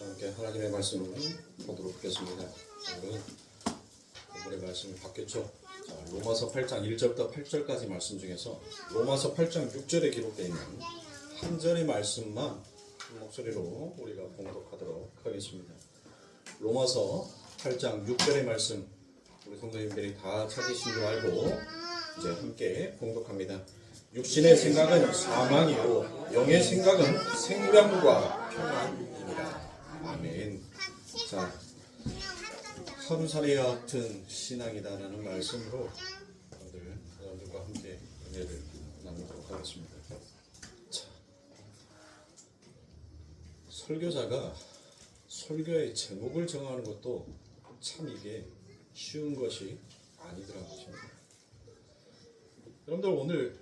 함께 하나님의 말씀을 보도록 하겠습니다. 오늘은 오늘의 말씀이 바뀌었죠. 자, 로마서 8장 1절부터 8절까지 말씀 중에서 로마서 8장 6절에 기록되어 있는 한 절의 말씀만 한 목소리로 우리가 봉독하도록 하겠습니다. 로마서 8장 6절의 말씀 우리 성도님들이 다 찾으신 줄 알고 이제 함께 봉독합니다. 육신의 생각은 사망이요 영의 생각은 생명과 평안입니다. 아멘. 자, 하루살이와 같은 신앙이다라는 말씀으로 오늘 여러분들과 함께 은혜를 나누도록 하겠습니다. 자, 설교자가 설교의 제목을 정하는 것도 참 이게 쉬운 것이 아니더라고요. 여러분들 오늘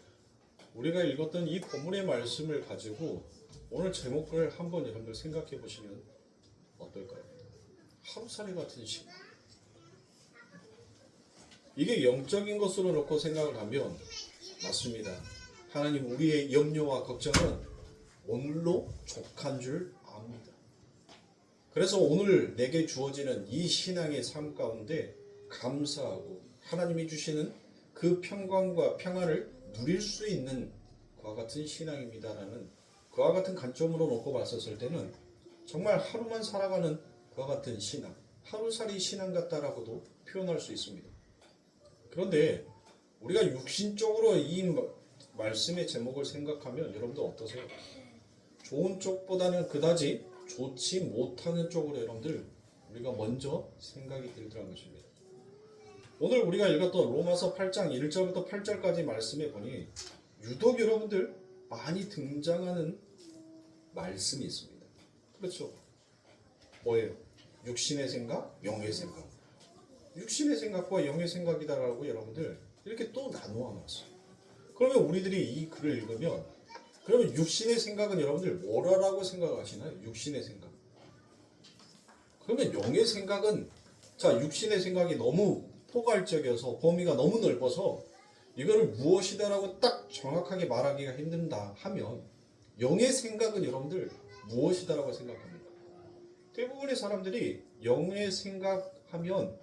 우리가 읽었던 이 본문의 말씀을 가지고 오늘 제목을 한번 여러분들 생각해 보시면 어떨까요? 하루살이 같은 시간. 이게 영적인 것으로 놓고 생각을 하면 맞습니다. 하나님 우리의 염려와 걱정은 오늘로 족한 줄 압니다. 그래서 오늘 내게 주어지는 이 신앙의 삶 가운데 감사하고 하나님이 주시는 그 평강과 평안을 누릴 수 있는 그와 같은 신앙입니다라는 그와 같은 관점으로 놓고 봤었을 때는 정말 하루만 살아가는 그와 같은 신앙, 하루살이 신앙 같다라고도 표현할 수 있습니다. 그런데 우리가 육신적으로 이 말씀의 제목을 생각하면 여러분들 어떠세요? 좋은 쪽보다는 그다지 좋지 못하는 쪽으로 여러분들 우리가 먼저 생각이 들더라는 것입니다. 오늘 우리가 읽었던 로마서 8장 1절부터 8절까지 말씀해 보니 유독 여러분들 많이 등장하는 말씀이 있습니다. 그렇죠? 뭐예요? 육신의 생각, 영의 생각. 육신의 생각과 영의 생각이다라고 여러분들 이렇게 또 나누어 놨어요. 그러면 우리들이 이 글을 읽으면 그러면 육신의 생각은 여러분들 뭐라고 생각하시나요? 육신의 생각. 그러면 영의 생각은 자 육신의 생각이 너무 포괄적이어서 범위가 너무 넓어서 이거를 무엇이다라고 딱 정확하게 말하기가 힘든다 하면 영의 생각은 여러분들 무엇이다라고 생각합니까? 대부분의 사람들이 영의 생각하면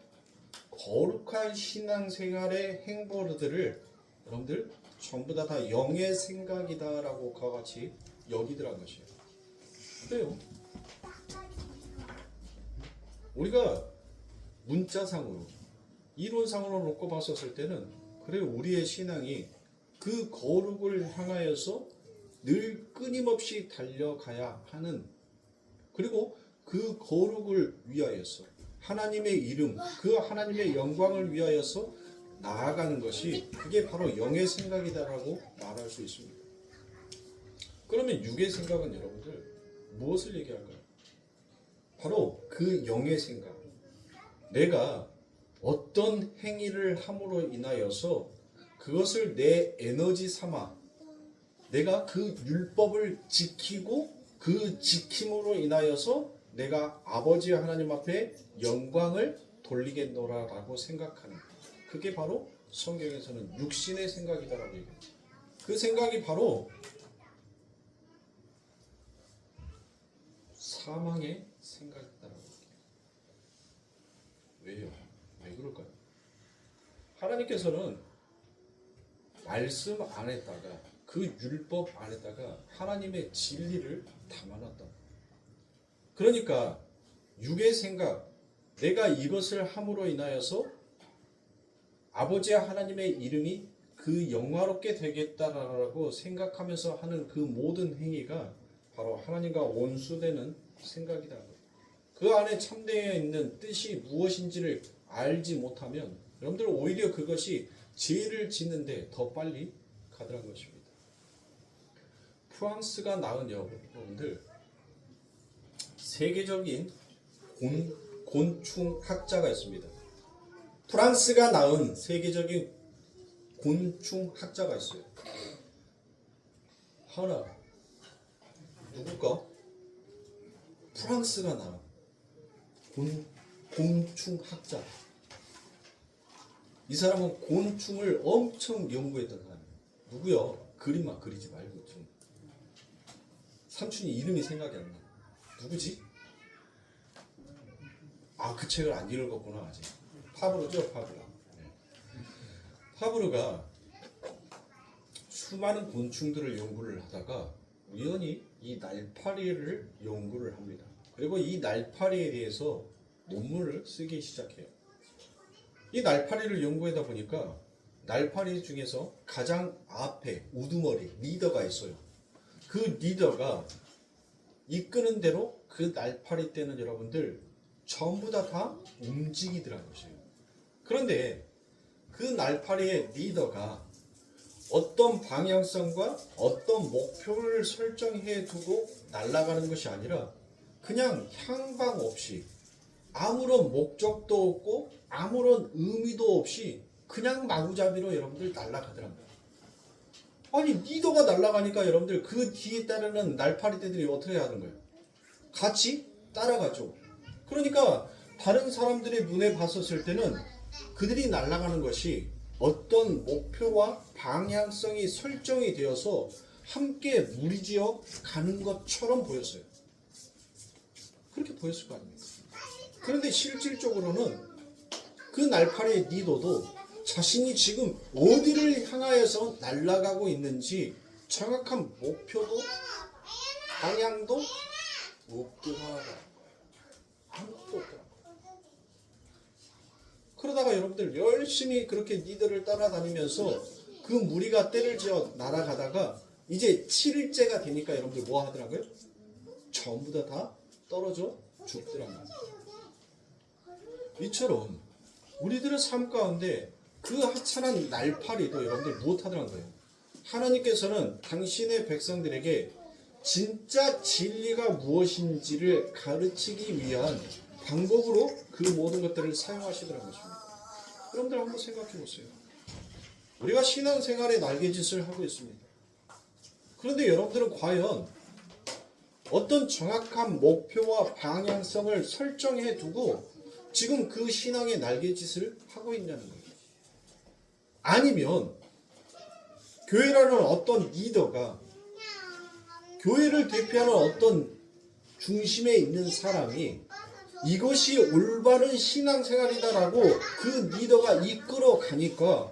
거룩한 신앙생활의 행보들을 여러분들 전부 다 영의 생각이다라고 그와 같이 여기더라는 것이에요. 그래요. 우리가 문자상으로 이론상으로 놓고 봤었을 때는 그래 우리의 신앙이 그 거룩을 향하여서 늘 끊임없이 달려가야 하는 그리고 그 거룩을 위하여서 하나님의 이름 그 하나님의 영광을 위하여서 나아가는 것이 그게 바로 영의 생각이다라고 말할 수 있습니다. 그러면 육의 생각은 여러분들 무엇을 얘기할까요? 바로 그 영의 생각 내가 어떤 행위를 함으로 인하여서 그것을 내 에너지 삼아 내가 그 율법을 지키고 그 지킴으로 인하여서 내가 아버지 하나님 앞에 영광을 돌리겠노라라고 생각하는 그게 바로 성경에서는 육신의 생각이다라고 얘기합니다. 그 생각이 바로 사망의 생각이다라고 얘기해요. 왜요? 왜 그럴까요? 하나님께서는 말씀 안에다가 그 율법 안에다가 하나님의 진리를 담아놨다. 그러니까 육의 생각, 내가 이것을 함으로 인하여서 아버지 하나님의 이름이 그 영화롭게 되겠다라고 생각하면서 하는 그 모든 행위가 바로 하나님과 원수되는 생각이다. 그 안에 참되어 있는 뜻이 무엇인지를 알지 못하면 여러분들 오히려 그것이 죄를 짓는데 더 빨리 가더라는 것입니다. 프랑스가 낳은 여러분들 세계적인 곤충학자가 있습니다. 프랑스가 낳은 세계적인 곤충학자가 있어요. 하나 누굴까? 프랑스가 낳은 곤충학자. 이 사람은 곤충을 엄청 연구했던 사람이에요. 누구요? 그림만 그리지 말고 좀. 삼촌이 이름이 생각이 안 나. 누구지? 아, 그 책을 안 읽었구나 아직. 파브르죠, 파브르. 파브르가 수많은 곤충들을 연구를 하다가 우연히 이 날파리를 연구를 합니다. 그리고 이 날파리에 대해서 논문을 쓰기 시작해요. 이 날파리를 연구하다 보니까 날파리 중에서 가장 앞에 우두머리 리더가 있어요. 그 리더가 이끄는 대로 그 날파리 때는 여러분들 전부 다 움직이더라는 것이에요. 그런데 그 날파리의 리더가 어떤 방향성과 어떤 목표를 설정해 두고 날아가는 것이 아니라 그냥 향방 없이 아무런 목적도 없고 아무런 의미도 없이 그냥 마구잡이로 여러분들 날아가더란 거예요. 아니 리더가 날아가니까 여러분들 그 뒤에 따르는 날파리떼들이 어떻게 하는 거예요? 같이 따라가죠. 그러니까 다른 사람들의 눈에 봤었을 때는 그들이 날아가는 것이 어떤 목표와 방향성이 설정이 되어서 함께 무리지어 가는 것처럼 보였어요. 그렇게 보였을 거 아닙니까? 그런데 실질적으로는 그 날파리의 리더도 자신이 지금 어디를 향하여서 날아가고 있는지 정확한 목표도 방향도 없더라고요. 아무것도 없더라고요. 그러다가 여러분들 열심히 그렇게 리더를 따라다니면서 그 무리가 때를 지어 날아가다가 이제 7일째가 되니까 여러분들 뭐 하더라고요? 전부 다 떨어져 죽더란 말이에요. 이처럼 우리들의 삶 가운데 그 하찮은 날파리도 여러분들 못하더란 거예요. 하나님께서는 당신의 백성들에게 진짜 진리가 무엇인지를 가르치기 위한 방법으로 그 모든 것들을 사용하시더라는 것입니다. 여러분들 한번 생각해 보세요. 우리가 신앙생활에 날개짓을 하고 있습니다. 그런데 여러분들은 과연 어떤 정확한 목표와 방향성을 설정해 두고 지금 그 신앙의 날개짓을 하고 있냐는 거예요. 아니면 교회라는 어떤 리더가 교회를 대표하는 어떤 중심에 있는 사람이 이것이 올바른 신앙생활이다라고 그 리더가 이끌어 가니까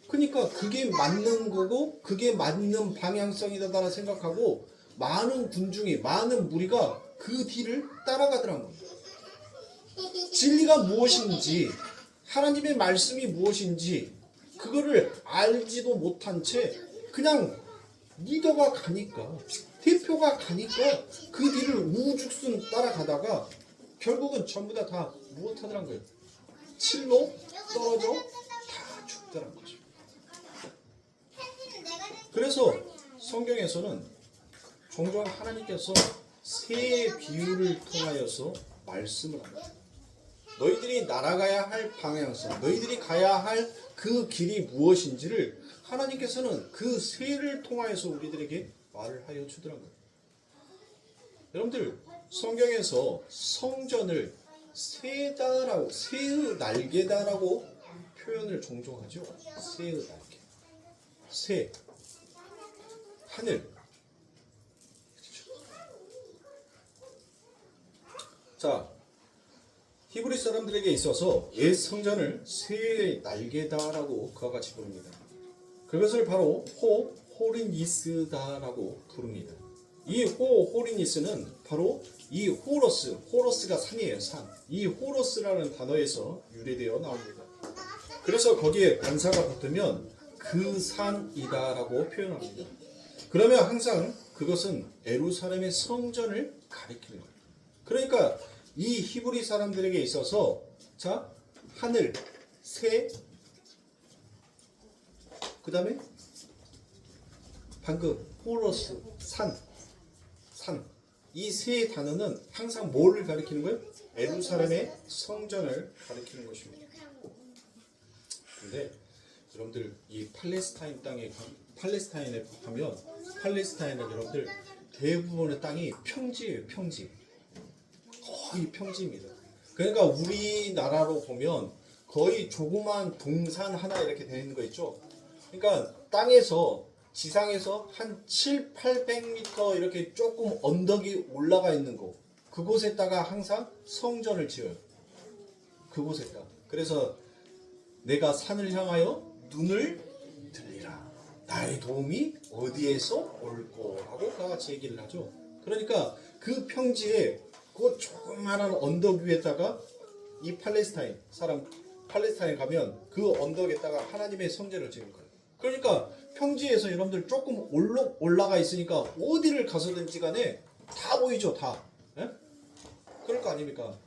그러니까 그게 맞는 거고 그게 맞는 방향성이다라고 생각하고 많은 군중이 많은 무리가 그 뒤를 따라가더란 겁니다. 진리가 무엇인지 하나님의 말씀이 무엇인지 그거를 알지도 못한 채 그냥 리더가 가니까 대표가 가니까 그 뒤를 우죽순 따라가다가 결국은 전부 다 무엇하더란 거예요? 칠로 떨어져 다 죽더란 거죠. 그래서 성경에서는 종종 하나님께서 새의 비유를 통하여서 말씀을 합니다. 너희들이 날아가야 할 방향성, 너희들이 가야 할 그 길이 무엇인지를 하나님께서는 그 새를 통하여서 우리들에게 말을 하여 주더란 거예요. 여러분들 성경에서 성전을 새다라고 새의 날개다라고 표현을 종종 하죠. 새의 날개, 새, 하늘. 자, 히브리 사람들에게 있어서 옛 성전을 새의 날개다라고 그와 같이 부릅니다. 그것을 바로 호리니스다라고 부릅니다. 이 호리니스는 바로 이 호러스가 산이에요, 산. 이 호러스라는 단어에서 유래되어 나옵니다. 그래서 거기에 관사가 붙으면 그 산이다라고 표현합니다. 그러면 항상 그것은 예루살렘의 성전을 가리키는 거예요. 그러니까 이 히브리 사람들에게 있어서 자 하늘, 새, 그 다음에 방금 호러스, 산 이 세 단어는 항상 뭐를 가리키는 거예요? 예루살렘의 성전을 가리키는 것입니다. 근데 여러분들 이 팔레스타인에 가면 팔레스타인은 여러분들 대부분의 땅이 평지예요, 평지. 거의 평지입니다. 그러니까 우리나라로 보면 거의 조그만 동산 하나 이렇게 되어 있는 거 있죠. 그러니까 땅에서 지상에서 한 7, 800m 이렇게 조금 언덕이 올라가 있는 거 그곳에다가 항상 성전을 지어요. 그곳에다. 그래서 내가 산을 향하여 눈을 들리라. 나의 도움이 어디에서 올 거라고 그와 같이 얘기를 하죠. 그러니까 그 평지에 그 조그마한 언덕 위에다가 이 팔레스타인 가면 그 언덕에다가 하나님의 성전을 지은 거예요. 그러니까 평지에서 여러분들 조금 올라가 있으니까 어디를 가서든지 간에 다 보이죠, 다. 예? 그럴 거 아닙니까?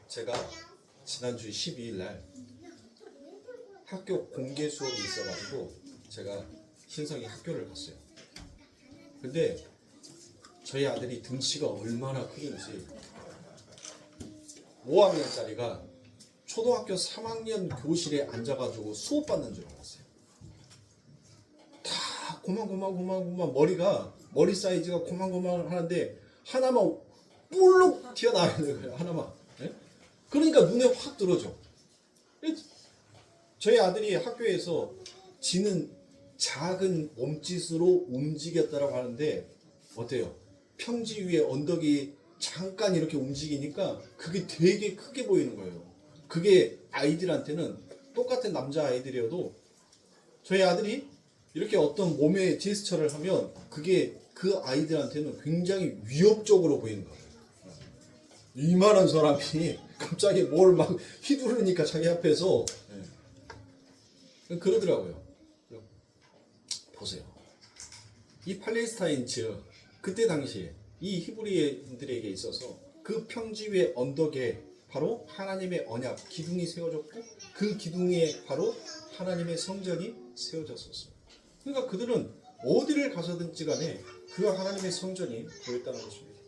제가 지난주 12일 날 학교 공개 수업이 있어가지고 제가 신성이 학교를 갔어요. 근데 저희 아들이 등치가 얼마나 크긴지 5학년짜리가 초등학교 3학년 교실에 앉아가지고 수업 받는 줄 알았어요. 다 고만고만 머리 사이즈가 고만고만 하는데 하나만 볼록 튀어나와야 되는 거예요. 하나만. 네? 그러니까 눈에 확 들어져. 저희 아들이 학교에서 지는 작은 몸짓으로 움직였다라고 하는데 어때요? 평지 위에 언덕이 잠깐 이렇게 움직이니까 그게 되게 크게 보이는 거예요. 그게 아이들한테는 똑같은 남자 아이들이어도 저희 아들이 이렇게 어떤 몸의 제스처를 하면 그게 그 아이들한테는 굉장히 위협적으로 보이는 거예요. 이만한 사람이 갑자기 뭘 막 휘두르니까 자기 앞에서 그러더라고요. 보세요. 이 팔레스타인 지역 그때 당시에 이 히브리인들에게 있어서 그 평지 위의 언덕에 바로 하나님의 언약 기둥이 세워졌고 그 기둥에 바로 하나님의 성전이 세워졌었어요. 그러니까 그들은 어디를 가서든지 간에 그 하나님의 성전이 보였다는 것입니다.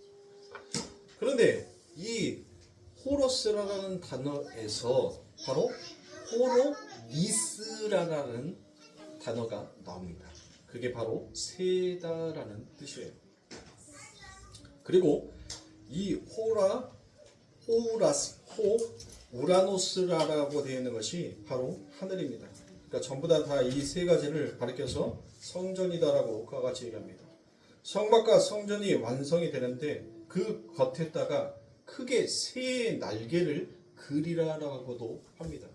그런데 이 호로스라는 단어에서 바로 호로니스라는 단어가 나옵니다. 그게 바로 세다라는 뜻이에요. 그리고 이 우라노스라고 되어 있는 것이 바로 하늘입니다. 그러니까 전부 다 이 세 가지를 가리켜서 성전이다라고 그와 같이 얘기합니다. 성막과 성전이 완성이 되는데 그 겉에다가 크게 새의 날개를 그리라라고도 합니다.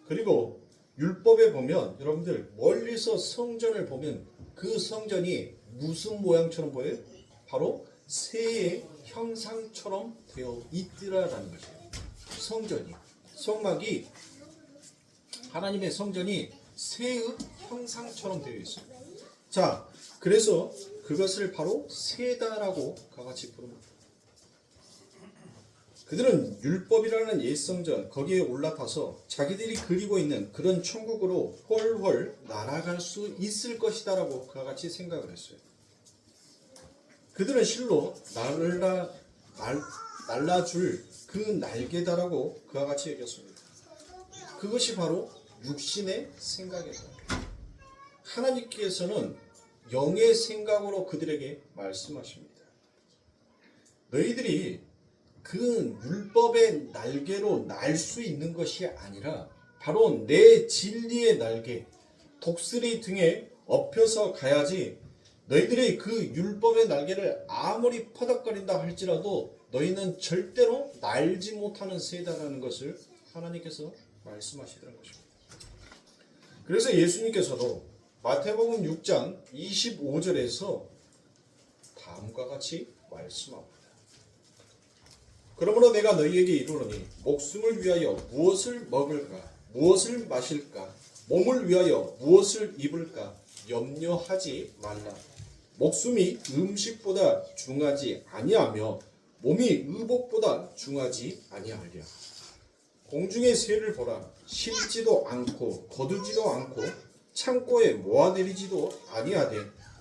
그리고 율법에 보면 여러분들 멀리서 성전을 보면 그 성전이 무슨 모양처럼 보여요? 바로 새의 형상처럼 되어 있더라라는 것이에요. 성전이, 성막이 하나님의 성전이 새의 형상처럼 되어 있어요. 자, 그래서 그것을 바로 세다라고 같이 부릅니다. 그들은 율법이라는 옛성전 거기에 올라타서 자기들이 그리고 있는 그런 천국으로 훨훨 날아갈 수 있을 것이다라고 그와 같이 생각을 했어요. 그들은 실로 날라줄 그 날개다라고 그와 같이 여겼습니다. 그것이 바로 육신의 생각이다. 하나님께서는 영의 생각으로 그들에게 말씀하십니다. 너희들이 그 율법의 날개로 날 수 있는 것이 아니라 바로 내 진리의 날개, 독수리 등에 엎혀서 가야지. 너희들이 그 율법의 날개를 아무리 퍼덕거린다 할지라도 너희는 절대로 날지 못하는 새다라는 것을 하나님께서 말씀하시더라는 것입니다. 그래서 예수님께서도 마태복음 6장 25절에서 다음과 같이 말씀합니다. 그러므로 내가 너희에게 이르노니 목숨을 위하여 무엇을 먹을까, 무엇을 마실까, 몸을 위하여 무엇을 입을까 염려하지 말라. 목숨이 음식보다 중하지 아니하며 몸이 의복보다 중하지 아니하리라. 공중의 새를 보라. 심지도 않고 거두지도 않고 창고에 모아내리지도 아니하되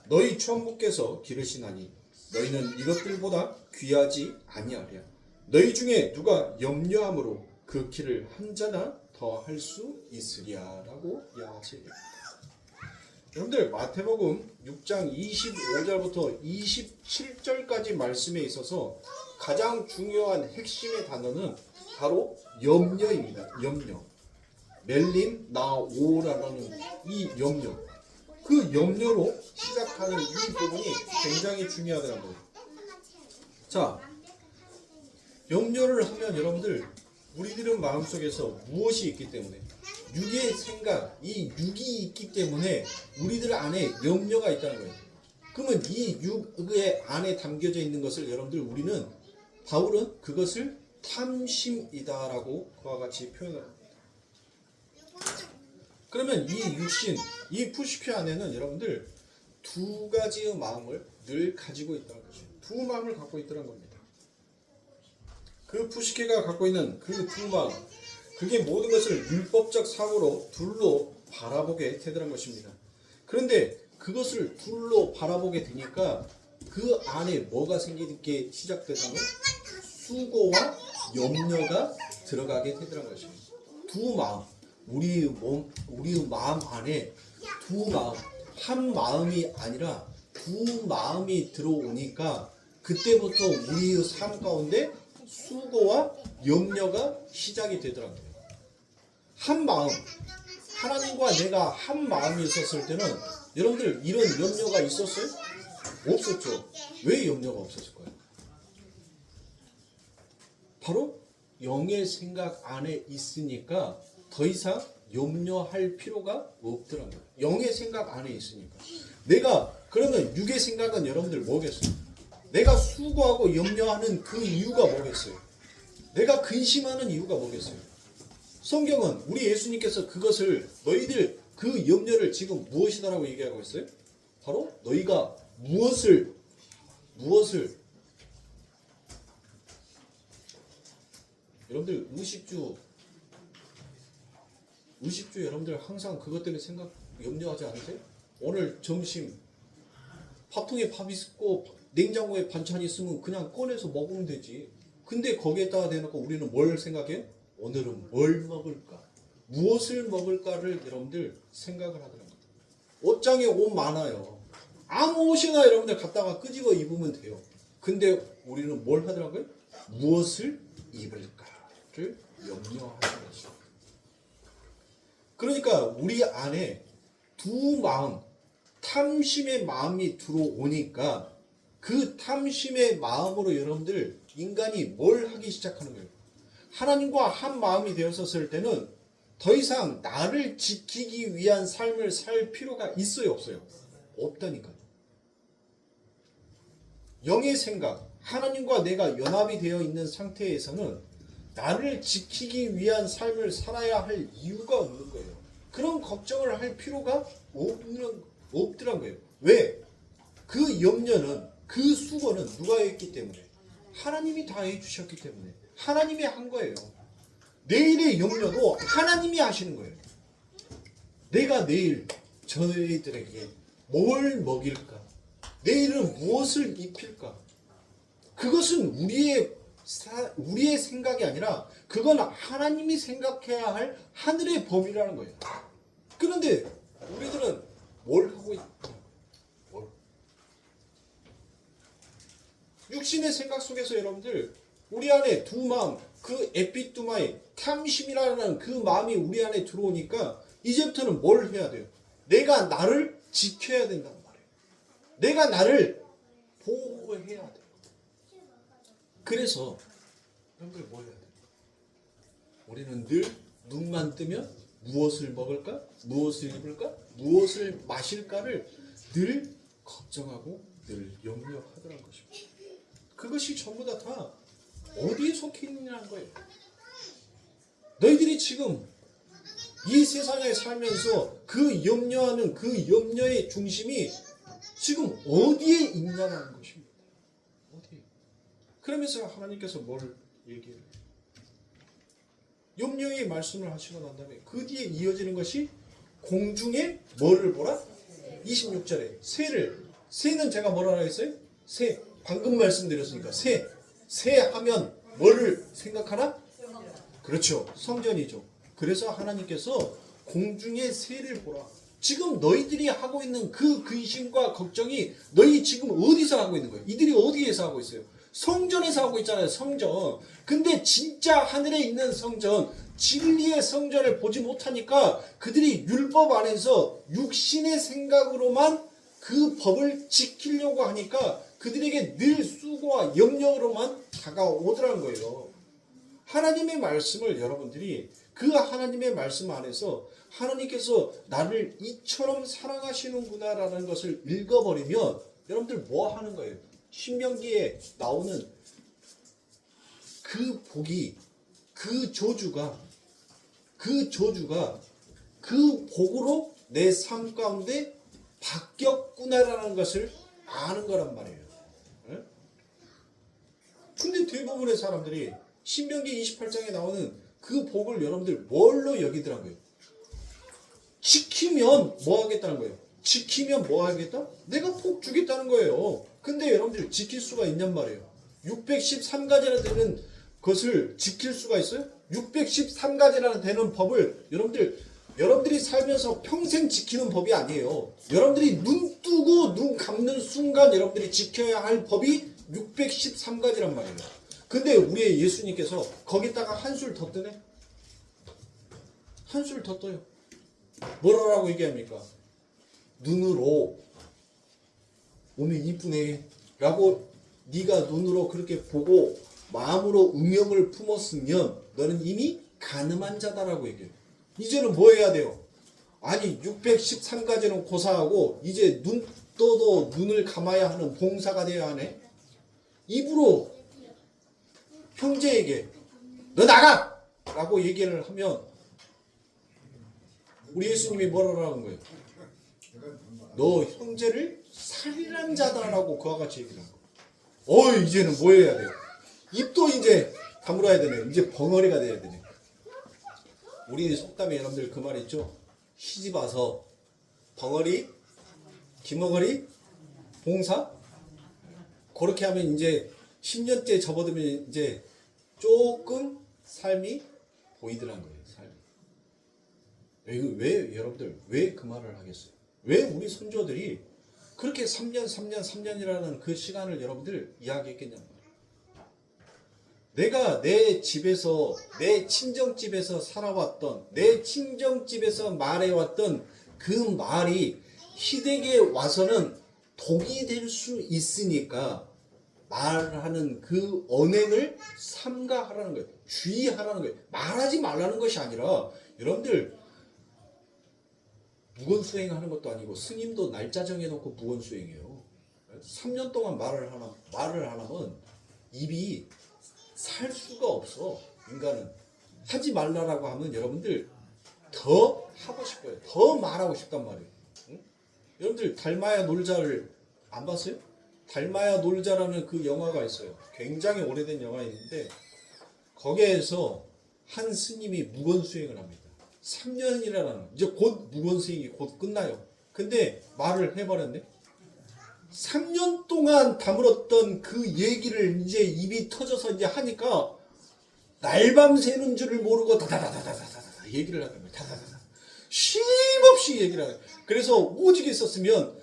너희 천부께서 기르시나니 너희는 이것들보다 귀하지 아니하랴. 너희 중에 누가 염려함으로 그 키를 한 자나 더 할 수 있으랴라고 이야기합니다. 여러분들 마태복음 6장 25절부터 27절까지 말씀에 있어서 가장 중요한 핵심의 단어는 바로 염려입니다. 염려. 멜림 나오라는 이 염려. 그 염려로 시작하는 이 부분이 굉장히 중요하다는 거예요. 자, 염려를 하면 여러분들 우리들은 마음속에서 무엇이 있기 때문에 육의 생각, 이 육이 있기 때문에 우리들 안에 염려가 있다는 거예요. 그러면 이 육의 안에 담겨져 있는 것을 여러분들 우리는 바울은 그것을 탐심이다라고 그와 같이 표현을 합니다. 그러면 이 육신, 이 푸시케 안에는 여러분들 두 가지의 마음을 늘 가지고 있다는 거죠. 두 마음을 갖고 있다는 겁니다. 그 푸시케가 갖고 있는 그 두 마음, 그게 모든 것을 율법적 사고로 둘로 바라보게 되더란 것입니다. 그런데 그것을 둘로 바라보게 되니까 그 안에 뭐가 생기게 시작되자면 수고와 염려가 들어가게 되더란 것입니다. 두 마음, 우리의 마음 안에 두 마음, 한 마음이 아니라 두 마음이 들어오니까 그때부터 우리의 삶 가운데 수고와 염려가 시작이 되더라고요. 한 마음, 하나님과 내가 한 마음이 있었을 때는 여러분들 이런 염려가 있었어요? 없었죠. 왜 염려가 없었을까요? 바로 영의 생각 안에 있으니까 더 이상 염려할 필요가 없더라고요. 영의 생각 안에 있으니까. 내가 그러면 육의 생각은 여러분들 뭐겠어요? 내가 수고하고 염려하는 그 이유가 뭐겠어요? 내가 근심하는 이유가 뭐겠어요? 성경은 우리 예수님께서 그것을 너희들 그 염려를 지금 무엇이다라고 얘기하고 있어요? 바로 너희가 무엇을 여러분들 의식주 여러분들 항상 그것 때문에 염려하지 않으세요? 오늘 점심 밥통에 밥이 있고 냉장고에 반찬이 있으면 그냥 꺼내서 먹으면 되지. 근데 거기에다가 대놓고 우리는 뭘 생각해? 오늘은 뭘 먹을까? 무엇을 먹을까를 여러분들 생각을 하더라고요. 옷장에 옷 많아요. 아무 옷이나 여러분들 갖다가 끄집어 입으면 돼요. 근데 우리는 뭘 하더라고요? 무엇을 입을까를 염려하는 것이죠. 그러니까 우리 안에 두 마음, 탐심의 마음이 들어오니까 그 탐심의 마음으로 여러분들 인간이 뭘 하기 시작하는 거예요? 하나님과 한 마음이 되었었을 때는 더 이상 나를 지키기 위한 삶을 살 필요가 있어요, 없어요? 없다니까요. 영의 생각, 하나님과 내가 연합이 되어 있는 상태에서는 나를 지키기 위한 삶을 살아야 할 이유가 없는 거예요. 그런 걱정을 할 필요가 없더란 거예요. 왜? 그 염려는, 그 수고는 누가 했기 때문에? 하나님이 다 해주셨기 때문에. 하나님이 한 거예요. 내일의 염려도 하나님이 하시는 거예요. 내가 내일 저희들에게 뭘 먹일까? 내일은 무엇을 입힐까? 그것은 우리의 생각이 아니라 그건 하나님이 생각해야 할 하늘의 법이라는 거예요. 그런데 우리들은 뭘 하고 있냐? 육신의 생각 속에서 여러분들 우리 안에 두 마음, 그 에피투마이 탐심이라는 그 마음이 우리 안에 들어오니까 이제부터는 뭘 해야 돼요? 내가 나를 지켜야 된단 말이에요. 내가 나를 보호해야 돼요. 그래서 여러분들 뭘 해야 돼요? 우리는 늘 눈만 뜨면 무엇을 먹을까? 무엇을 입을까? 무엇을 마실까를 늘 걱정하고 늘 염려하더라는 것입니다. 그것이 전부 다 어디에 속해 있느냐는 거예요. 너희들이 지금 이 세상에 살면서 그 염려하는 그 염려의 중심이 지금 어디에 있냐는 것입니다. 어디에? 그러면서 하나님께서 뭘 얘기해요? 염려의 말씀을 하시고 난 다음에 그 뒤에 이어지는 것이 공중에 뭐를 보라? 26절에 새는 제가 뭐라 했어요? 새. 방금 말씀드렸으니까 새 하면 뭐를 생각하나? 그렇죠. 성전이죠. 그래서 하나님께서 공중의 새를 보라. 지금 너희들이 하고 있는 그 근심과 걱정이 너희 지금 어디서 하고 있는 거예요? 이들이 어디에서 하고 있어요? 성전에서 하고 있잖아요. 성전. 근데 진짜 하늘에 있는 성전, 진리의 성전을 보지 못하니까 그들이 율법 안에서 육신의 생각으로만 그 법을 지키려고 하니까 그들에게 늘 수고와 염려로만 다가오더라는 거예요. 하나님의 말씀을 여러분들이 그 하나님의 말씀 안에서 하나님께서 나를 이처럼 사랑하시는구나라는 것을 읽어버리면 여러분들 뭐 하는 거예요? 신명기에 나오는 그 복이, 그 저주가 그 복으로 내 삶 가운데 바뀌었구나라는 것을 아는 거란 말이에요. 근데 대부분의 사람들이 신명기 28장에 나오는 그 복을 여러분들 뭘로 여기더라고요? 지키면 뭐 하겠다는 거예요? 지키면 뭐 하겠다? 내가 복 주겠다는 거예요. 근데 여러분들 지킬 수가 있냔 말이에요. 613가지나 되는 것을 지킬 수가 있어요? 613가지나 되는 법을 여러분들이 살면서 평생 지키는 법이 아니에요. 여러분들이 눈 뜨고 눈 감는 순간 여러분들이 지켜야 할 법이 613가지란 말이에요. 근데 우리의 예수님께서 거기다가 한술 더 뜨네? 한술 더 떠요. 뭐라고 얘기합니까? 눈으로 오면 이쁘네 라고 네가 눈으로 그렇게 보고 마음으로 음영을 품었으면 너는 이미 가늠한 자다라고 얘기해요. 이제는 뭐 해야 돼요? 아니 613가지는 고사하고 이제 눈 떠도 눈을 감아야 하는 봉사가 되어야 하네. 입으로 형제에게 너 나가! 라고 얘기를 하면 우리 예수님이 뭐라고 하는 거예요? 너 형제를 살인한 자다라고 그와 같이 얘기를 하는 거예요. 이제는 뭐 해야 돼요? 입도 이제 다물어야 되네. 이제 벙어리가 돼야 되네. 우리 속담에 여러분들 그 말 있죠? 시집 와서 벙어리, 기머거리, 봉사? 그렇게 하면 이제 10년째 접어들면 이제 조금 삶이 보이더란 거예요. 삶이. 왜 여러분들 왜 그 말을 하겠어요? 왜 우리 선조들이 그렇게 3년이라는 그 시간을 여러분들 이야기했겠냐는 말이에요. 내가 내 집에서 내 친정집에서 살아왔던 내 친정집에서 말해왔던 그 말이 시댁에 와서는 독이 될 수 있으니까 말하는 그 언행을 삼가하라는 거예요. 주의하라는 거예요. 말하지 말라는 것이 아니라 여러분들 무건수행하는 것도 아니고 스님도 날짜 정해놓고 무건수행해요. 3년 동안 말을 하면 입이 살 수가 없어. 인간은 하지 말라라고 하면 여러분들 더 하고 싶어요. 더 말하고 싶단 말이에요. 응? 여러분들 달마야 놀자를 안 봤어요? 달마야 놀자라는 그 영화가 있어요. 굉장히 오래된 영화인데 거기에서 한 스님이 무건수행을 합니다. 3년이라는 이제 곧 무건수행이 곧 끝나요. 근데 말을 해버렸네. 3년 동안 다물었던 그 얘기를 이제 입이 터져서 이제 하니까 날밤 새는 줄을 모르고 다다다다다다다 얘기를 하는 거예요. 다다다다 쉼없이 얘기를 하는 거예요. 그래서 오직 있었으면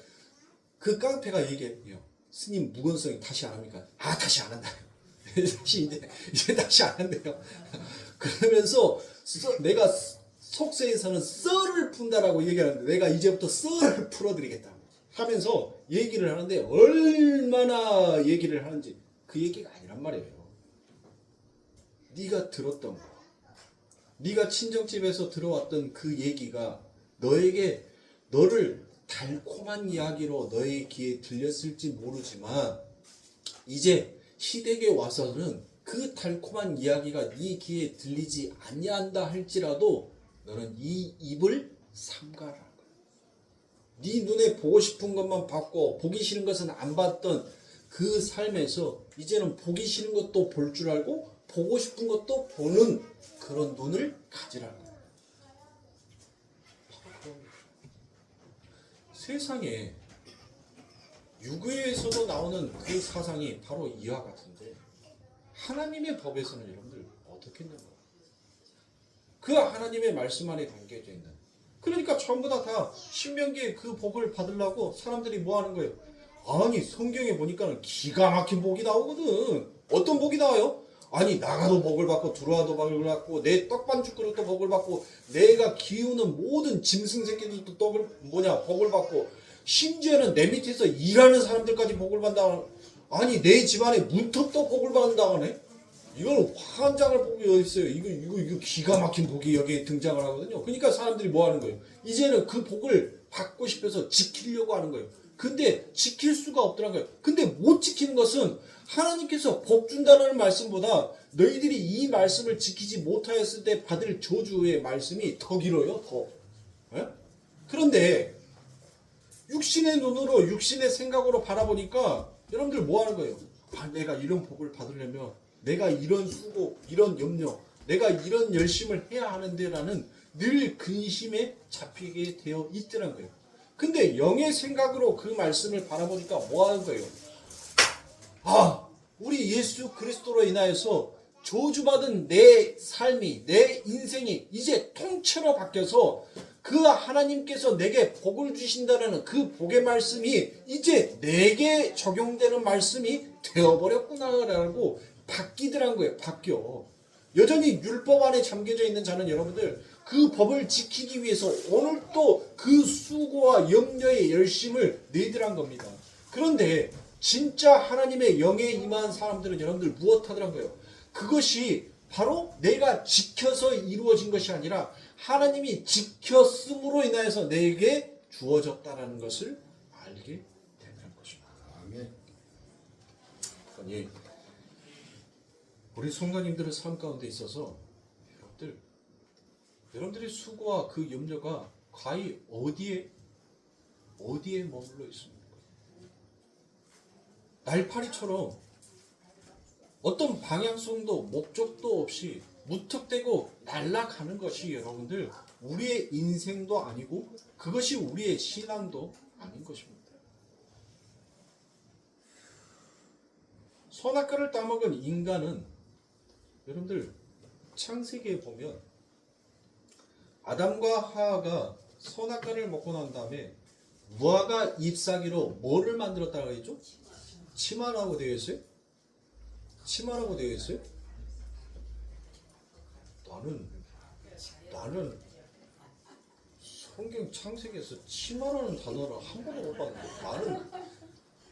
그 깡패가 얘기해요. 스님 무건수행 다시 안 합니까? 다시 안 한다요. 이제 다시 안 한대요. 그러면서 내가 속세에서는 썰을 푼다라고 얘기하는데 내가 이제부터 썰을 풀어드리겠다 하면서 얘기를 하는데 얼마나 얘기를 하는지 그 얘기가 아니란 말이에요. 네가 들었던 거, 네가 친정집에서 들어왔던 그 얘기가 너를 달콤한 이야기로 너의 귀에 들렸을지 모르지만 이제 시댁에 와서는 그 달콤한 이야기가 네 귀에 들리지 아니한다 할지라도 너는 이 입을 삼가라. 네 눈에 보고 싶은 것만 봤고 보기 싫은 것은 안 봤던 그 삶에서 이제는 보기 싫은 것도 볼 줄 알고 보고 싶은 것도 보는 그런 눈을 가지라는 거예요. 세상에 유교에서도 나오는 그 사상이 바로 이와 같은데 하나님의 법에서는 여러분들 어떻게 했냐고요. 그 하나님의 말씀 안에 담겨져 있는 그러니까 전부 다 신명기의 그 복을 받으려고 사람들이 뭐 하는 거예요? 아니 성경에 보니까 기가 막힌 복이 나오거든. 어떤 복이 나와요? 아니 나가도 복을 받고 들어와도 복을 받고 내 떡반죽 그릇도 복을 받고 내가 키우는 모든 짐승 새끼들도 복을 받고 심지어는 내 밑에서 일하는 사람들까지 복을 받는다. 아니 내 집안에 문턱도 복을 받는다고 하네. 이건 환장할 복이 어디 있어요. 이거 기가 막힌 복이 여기에 등장을 하거든요. 그러니까 사람들이 뭐 하는 거예요? 이제는 그 복을 받고 싶어서 지키려고 하는 거예요. 근데 지킬 수가 없더란 거예요. 근데 못 지키는 것은 하나님께서 복 준다는 말씀보다 너희들이 이 말씀을 지키지 못하였을 때 받을 저주의 말씀이 더 길어요. 더. 예? 그런데 육신의 눈으로 육신의 생각으로 바라보니까 여러분들 뭐 하는 거예요? 아, 내가 이런 복을 받으려면 내가 이런 수고, 이런 염려, 내가 이런 열심을 해야 하는데 라는 늘 근심에 잡히게 되어 있더란 거예요. 근데 영의 생각으로 그 말씀을 바라보니까 뭐 하는 거예요? 아, 우리 예수 그리스도로 인하여서 저주받은 내 삶이, 내 인생이 이제 통째로 바뀌어서 그 하나님께서 내게 복을 주신다는 그 복의 말씀이 이제 내게 적용되는 말씀이 되어버렸구나라고 바뀌더란 거예요. 바뀌어. 여전히 율법 안에 잠겨져 있는 자는 여러분들 그 법을 지키기 위해서 오늘 또 그 수고와 염려의 열심을 내더란 겁니다. 그런데 진짜 하나님의 영에 임한 사람들은 여러분들 무엇 하더란 거예요? 그것이 바로 내가 지켜서 이루어진 것이 아니라 하나님이 지켰음으로 인하여서 내게 주어졌다라는 것을 알게 되는 것입니다. 아멘. 아니, 우리 성도님들의 삶 가운데 있어서 여러분들의 수고와 그 염려가 과연 어디에 머물러 있습니까? 날파리처럼 어떤 방향성도 목적도 없이 무턱대고 날아가는 것이 여러분들 우리의 인생도 아니고 그것이 우리의 신앙도 아닌 것입니다. 선악과를 따먹은 인간은 여러분들 창세기에 보면 아담과 하와가 선악과를 먹고 난 다음에 무화과 잎사귀로 뭐를 만들었다고 했죠? 치마라고 되어 있어요? 치마라고 되어 있어요? 나는 성경 창세기에서 치마라는 단어를 한 번도 못 봤는데 나는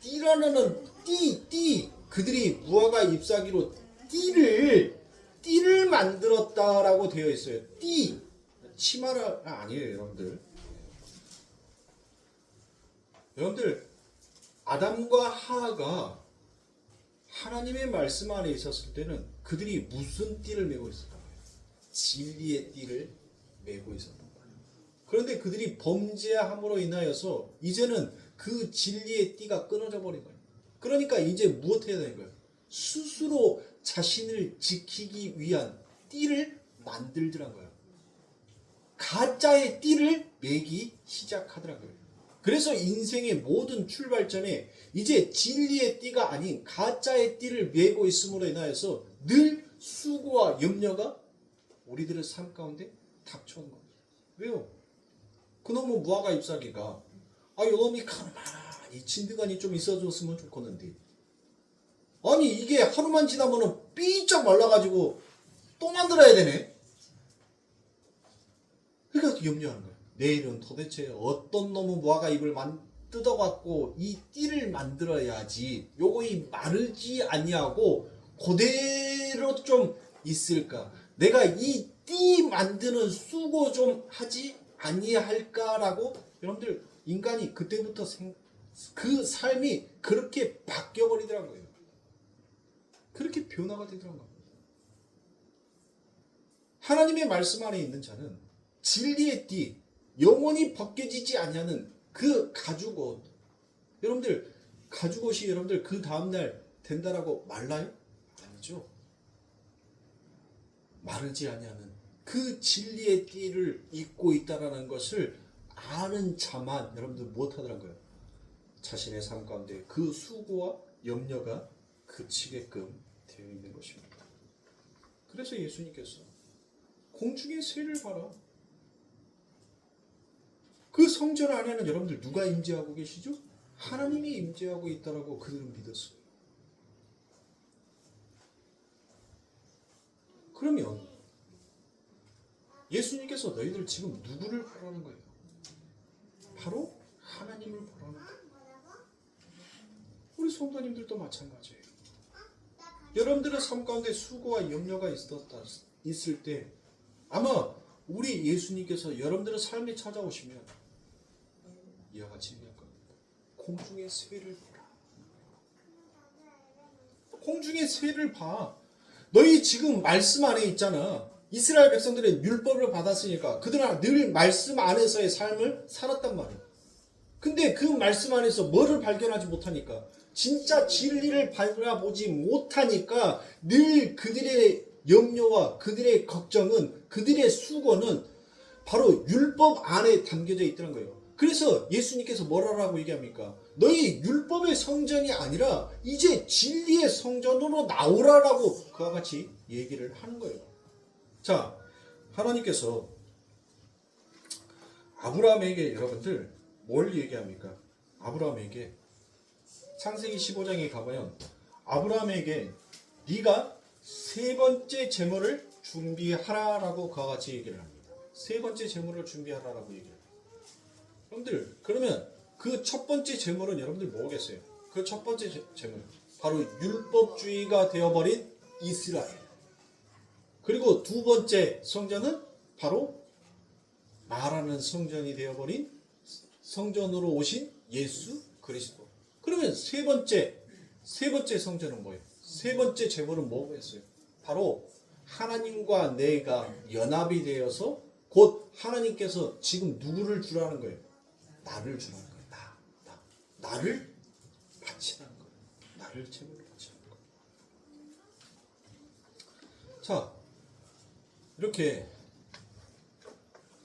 띠라는 띠 그들이 무화과 잎사귀로 띠를 만들었다라고 되어 있어요. 띠 치마가 아니에요, 여러분들 아담과 하하가 하나님의 말씀 안에 있었을 때는 그들이 무슨 띠를 메고 있었단 말이에요? 진리의 띠를 메고 있었단 말이에요. 그런데 그들이 범죄함으로 인하여서 이제는 그 진리의 띠가 끊어져 버린 거예요. 그러니까 이제 무엇 해야 되는 거예요? 스스로 자신을 지키기 위한 띠를 만들더란 거예요. 가짜의 띠를 매기 시작하더라고요. 그래서 인생의 모든 출발점에 이제 진리의 띠가 아닌 가짜의 띠를 메고 있음으로 인하여서 늘 수고와 염려가 우리들의 삶 가운데 닥쳐온 겁니다. 왜요? 그놈의 무화과 잎사귀가 요놈이 가만히 진드간이 좀 있어줬으면 좋겠는데 아니 이게 하루만 지나면은 삐쩍 말라가지고 또 만들어야 되네. 그러니까 염려하는 거예요. 내일은 도대체 어떤 놈의 무화과 잎을 뜯어갖고 이 띠를 만들어야지 요거 이 마르지 아니하고 그대로 좀 있을까. 내가 이 띠 만드는 수고 좀 하지 아니할까라고 여러분들 인간이 그때부터 그 삶이 그렇게 바뀌어버리더라고요. 그렇게 변화가 되더라고요. 하나님의 말씀 안에 있는 자는 진리의 띠, 영원히 벗겨지지 아니하는 그 가죽옷. 여러분들 가죽옷이 여러분들 그 다음날 된다라고 말라요? 아니죠. 마르지 아니하는 그 진리의 띠를 입고 있다라는 것을 아는 자만 여러분들 못하더라고요. 자신의 삶 가운데 그 수고와 염려가 그치게끔 되어 있는 것입니다. 그래서 예수님께서 공중의 새를 봐라. 그 성전 안에는 여러분들 누가 임재하고 계시죠? 하나님이 임재하고 있다라고 그들은 믿었어요. 그러면 예수님께서 너희들 지금 누구를 보라는 거예요? 바로 하나님을 보라는 거예요. 우리 성도님들도 마찬가지예요. 여러분들의 삶 가운데 수고와 염려가 있을 때 아마 우리 예수님께서 여러분들의 삶에 찾아오시면 이와 같이 얘기할 겁니다. 공중의 새를 보라. 공중의 새를 봐. 너희 지금 말씀 안에 있잖아. 이스라엘 백성들의 율법을 받았으니까 그들은 늘 말씀 안에서의 삶을 살았단 말이야. 근데 그 말씀 안에서 뭐를 발견하지 못하니까, 진짜 진리를 바라보지 못하니까 늘 그들의 염려와 그들의 걱정은, 그들의 수고는 바로 율법 안에 담겨져 있다는 거예요. 그래서 예수님께서 뭐라고 얘기합니까? 너희 율법의 성전이 아니라 이제 진리의 성전으로 나오라라고 그와 같이 얘기를 하는 거예요. 자, 하나님께서 아브라함에게 여러분들 뭘 얘기합니까? 아브라함에게 창세기 15장에 가보면 아브라함에게 네가 세 번째 제물을 준비하라라고 그와 같이 얘기를 합니다. 세 번째 제물을 준비하라라고 얘기를 합니다. 여러분들, 그러면 그 첫 번째 제물은 여러분들 뭐겠어요? 그 첫 번째 제물, 바로 율법주의가 되어버린 이스라엘. 그리고 두 번째 성전은 바로 말하는 성전이 되어버린 성전으로 오신 예수 그리스도. 그러면 세 번째 성전은 뭐예요? 세 번째 제물은 뭐겠어요? 바로 하나님과 내가 연합이 되어서 곧 하나님께서 지금 누구를 주라는 거예요? 나를 주라는 거예요. 나를 바치라는 거예요. 나를 제물로 바치라는 거예요. 자, 이렇게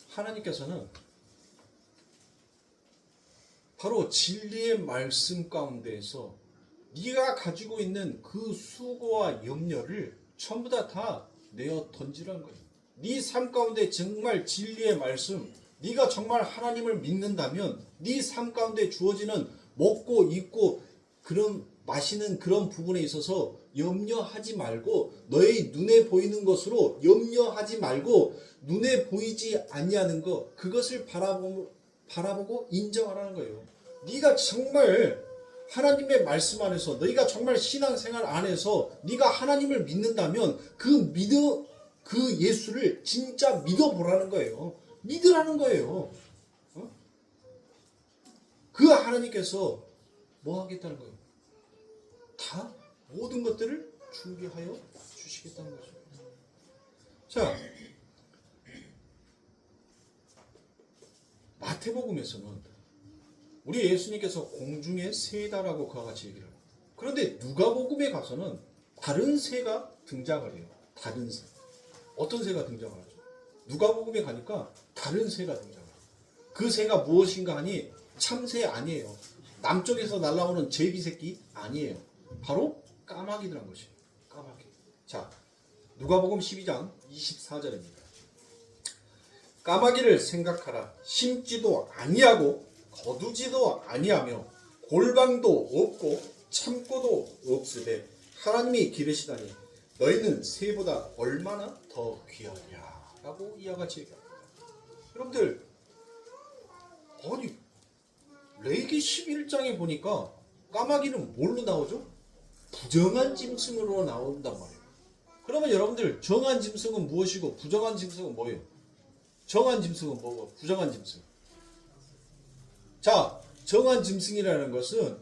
하나님께서는 바로 진리의 말씀 가운데에서 네가 가지고 있는 그 수고와 염려를 전부 다 내어 던지라는 거예요. 네 삶 가운데 정말 진리의 말씀, 네가 정말 하나님을 믿는다면 네 삶 가운데 주어지는 먹고 입고 그런 마시는 그런 부분에 있어서 염려하지 말고, 너의 눈에 보이는 것으로 염려하지 말고 눈에 보이지 아니하는 것, 그것을 바라보고 인정하라는 거예요. 네가 정말 하나님의 말씀 안에서, 너희가 정말 신앙생활 안에서 네가 하나님을 믿는다면 그 예수를 진짜 믿어보라는 거예요. 믿으라는 거예요. 그 하나님께서 뭐 하겠다는 거예요? 다 모든 것들을 준비하여 주시겠다는 거죠. 자, 마태복음에서는 우리 예수님께서 공중의 새다라고 그와 같이 얘기를 해요. 그런데 누가복음에 가서는 다른 새가 등장을 해요. 다른 새. 어떤 새가 등장을 하죠? 누가복음에 가니까 다른 새가 등장을 해요. 그 새가 무엇인가 하니 참새 아니에요. 남쪽에서 날아오는 제비새끼 아니에요. 바로 까마귀라는 것이에요. 까마귀. 자, 누가복음 12장 24절입니다. 까마귀를 생각하라. 심지도 아니하고 거두지도 아니하며 골방도 없고 창고도 없으되 하나님이 기르시다니 너희는 새보다 얼마나 더 귀하냐 라고 이와 같이 얘기합니다. 여러분들, 아니 레위기 11장에 보니까 까마귀는 뭘로 나오죠? 부정한 짐승으로 나온단 말이에요. 그러면 여러분들, 정한 짐승은 무엇이고 부정한 짐승은 뭐예요? 정한 짐승은 뭐고 부정한 짐승? 자, 정한 짐승이라는 것은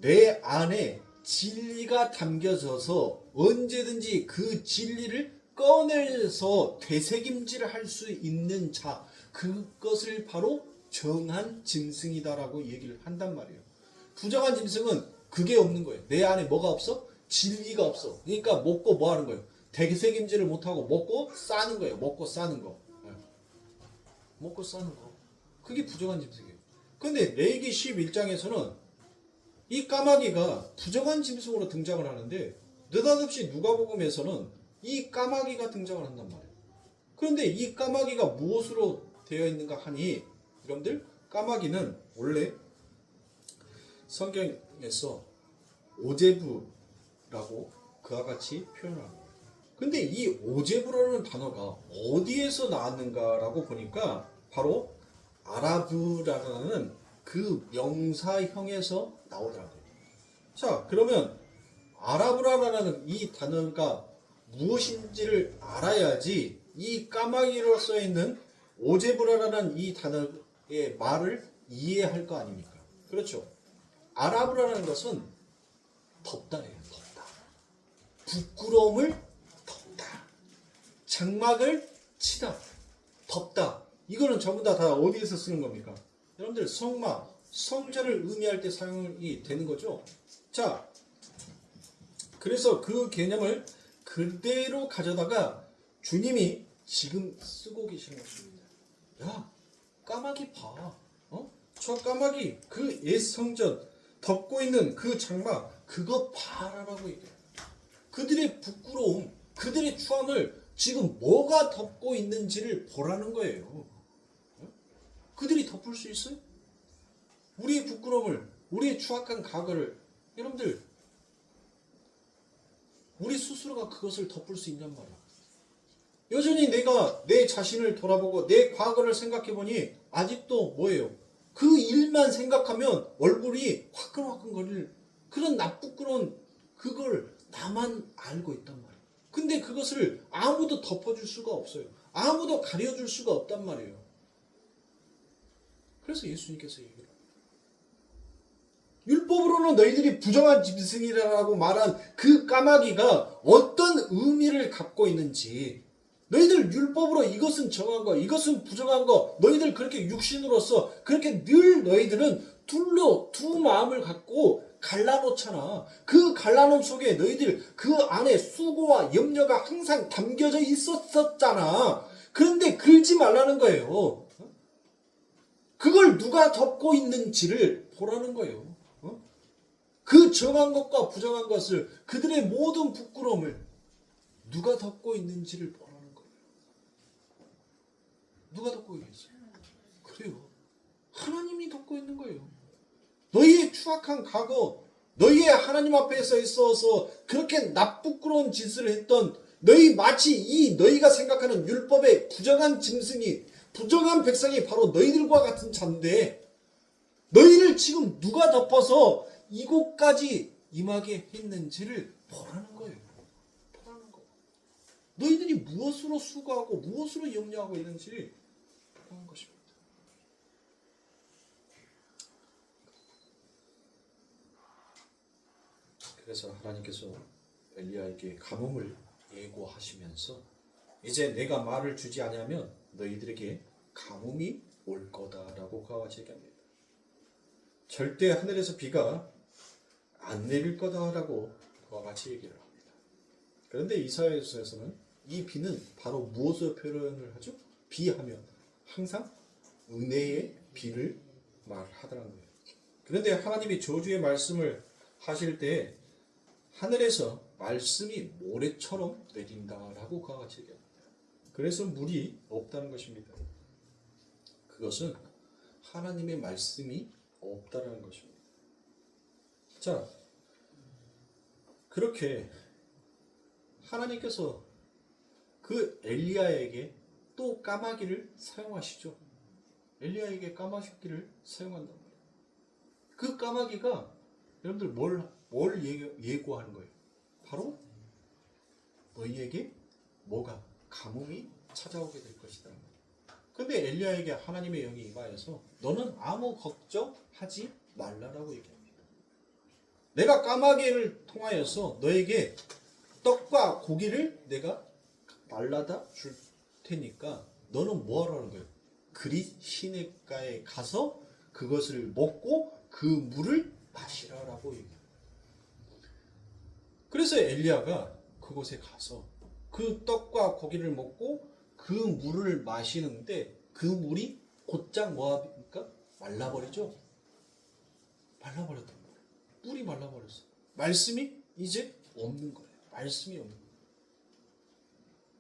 내 안에 진리가 담겨져서 언제든지 그 진리를 꺼내서 되새김질을 할 수 있는 자, 그것을 바로 정한 짐승이다라고 얘기를 한단 말이에요. 부정한 짐승은 그게 없는 거예요. 내 안에 뭐가 없어? 진리가 없어. 그러니까 먹고 뭐 하는 거예요? 되새김질을 못하고 먹고 싸는 거예요. 먹고 싸는 거. 먹고 싸는 거. 그게 부정한 짐승이에요. 근데 레위기 11장에서는 이 까마귀가 부정한 짐승으로 등장을 하는데 느닷없이 누가복음에서는 이 까마귀가 등장을 한단 말이에요. 그런데 이 까마귀가 무엇으로 되어 있는가 하니, 여러분들, 까마귀는 원래 성경에서 오제부라고 그와 같이 표현합니다. 근데 이 오제부라는 단어가 어디에서 나왔는가라고 보니까 바로 아라브라는 그 명사형에서 나오더라고요. 자, 그러면 아라브라라는 이 단어가 무엇인지를 알아야지 이 까마귀로 써 있는 오제브라라는 이 단어의 말을 이해할 거 아닙니까? 그렇죠. 아라브라라는 것은 덮다예요. 덮다. 부끄러움을 덮다. 장막을 치다. 덮다. 이거는 전부 다 어디에서 쓰는 겁니까? 여러분들 성막, 성전을 의미할 때 사용이 되는 거죠. 자, 그래서 그 개념을 그대로 가져다가 주님이 지금 쓰고 계시는 것입니다. 야, 까마귀 봐. 저 까마귀, 그 옛 성전, 덮고 있는 그 장막, 그거 봐라라고 얘기해요. 그들의 부끄러움, 그들의 추함을 지금 뭐가 덮고 있는지를 보라는 거예요. 그들이 덮을 수 있어요? 우리의 부끄러움을, 우리의 추악한 과거를, 여러분들, 우리 스스로가 그것을 덮을 수 있냔 말이야. 여전히 내가 내 자신을 돌아보고 내 과거를 생각해보니 아직도 뭐예요? 그 일만 생각하면 얼굴이 화끈화끈거릴 그런 나쁘끄러운 그걸 나만 알고 있단 말이에요. 근데 그것을 아무도 덮어줄 수가 없어요. 아무도 가려줄 수가 없단 말이에요. 그래서 예수님께서 얘기를 합니다. 율법으로는 너희들이 부정한 짐승이라고 말한 그 까마귀가 어떤 의미를 갖고 있는지, 너희들 율법으로 이것은 정한 거, 이것은 부정한 거, 너희들 그렇게 육신으로서 그렇게 늘 너희들은 두 마음을 갖고 갈라놓잖아. 그 갈라놓음 속에 너희들 그 안에 수고와 염려가 항상 담겨져 있었잖아. 그런데 그러지 말라는 거예요. 그걸 누가 덮고 있는지를 보라는 거예요. 그 정한 것과 부정한 것을, 그들의 모든 부끄러움을 누가 덮고 있는지를 보라는 거예요. 누가 덮고 있겠어요? 그래요. 하나님이 덮고 있는 거예요. 너희의 추악한 과거, 너희의 하나님 앞에 서 있어서 그렇게 나쁘끄러운 짓을 했던 너희, 마치 이 너희가 생각하는 율법의 부정한 짐승이, 부정한 백성이 바로 너희들과 같은 자인데, 너희를 지금 누가 덮어서 이곳까지 임하게 했는지를 보라는 거예요. 보라는 거. 너희들이 무엇으로 수고하고 무엇으로 염려하고 있는지 보라는 것입니다. 그래서 하나님께서 엘리야에게 가뭄을 예고하시면서 이제 내가 말을 주지 않으면 너희들에게 가뭄이 올 거다라고 그와 같이 얘기합니다. 절대 하늘에서 비가 안 내릴 거다라고 그와 같이 얘기를 합니다. 그런데 이사야서에서는 이 비는 바로 무엇을 표현을 하죠? 비하면 항상 은혜의 비를 말하더라는 거예요. 그런데 하나님이 저주의 말씀을 하실 때 하늘에서 말씀이 모래처럼 내린다라고 그와 같이 얘기합니다. 그래서 물이 없다는 것입니다. 그것은 하나님의 말씀이 없다라는 것입니다. 자, 그렇게 하나님께서 그 엘리야에게 또 까마귀를 사용하시죠. 엘리야에게 까마귀를 사용한단 말이에요. 그 까마귀가 여러분들 뭘 예고하는 거예요? 바로 너희에게 뭐가 가뭄이 찾아오게 될 것이다. 근데 엘리야에게 하나님의 영이 임하여서 너는 아무 걱정하지 말라라고 얘기합니다. 내가 까마귀를 통하여서 너에게 떡과 고기를 내가 말라다 줄 테니까 너는 뭐 하라는 거예요? 그리 시냇가에 가서 그것을 먹고 그 물을 마시라라고 얘기합니다. 그래서 엘리야가 그곳에 가서 그 떡과 고기를 먹고 그 물을 마시는데 그 물이 곧장 뭐합니까? 말라버리죠. 말라버렸단 말이에요. 물이 말라버렸어요. 말씀이 이제 없는 거예요. 말씀이 없는 거예요.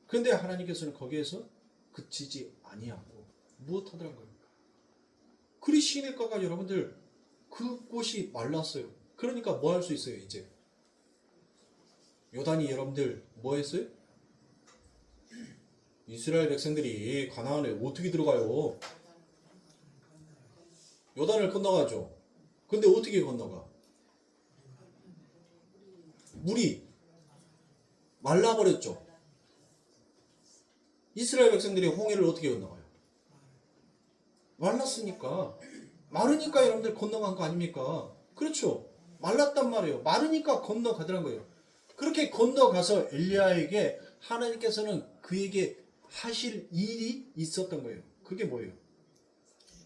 그런데 하나님께서는 거기에서 그치지 아니하고 무엇 하더란 거예요? 그리 시냇가가 여러분들 그곳이 말랐어요. 그러니까 뭐 할 수 있어요? 이제 요단이 여러분들 뭐 했어요? 이스라엘 백성들이 가나안에 어떻게 들어가요? 요단을 건너가죠. 근데 어떻게 건너가? 물이 말라버렸죠. 이스라엘 백성들이 홍해를 어떻게 건너가요? 말랐으니까. 마르니까 여러분들 건너간 거 아닙니까? 그렇죠. 말랐단 말이에요. 마르니까 건너가더란 거예요. 그렇게 건너가서 엘리야에게 하나님께서는 그에게 하실 일이 있었던 거예요. 그게 뭐예요?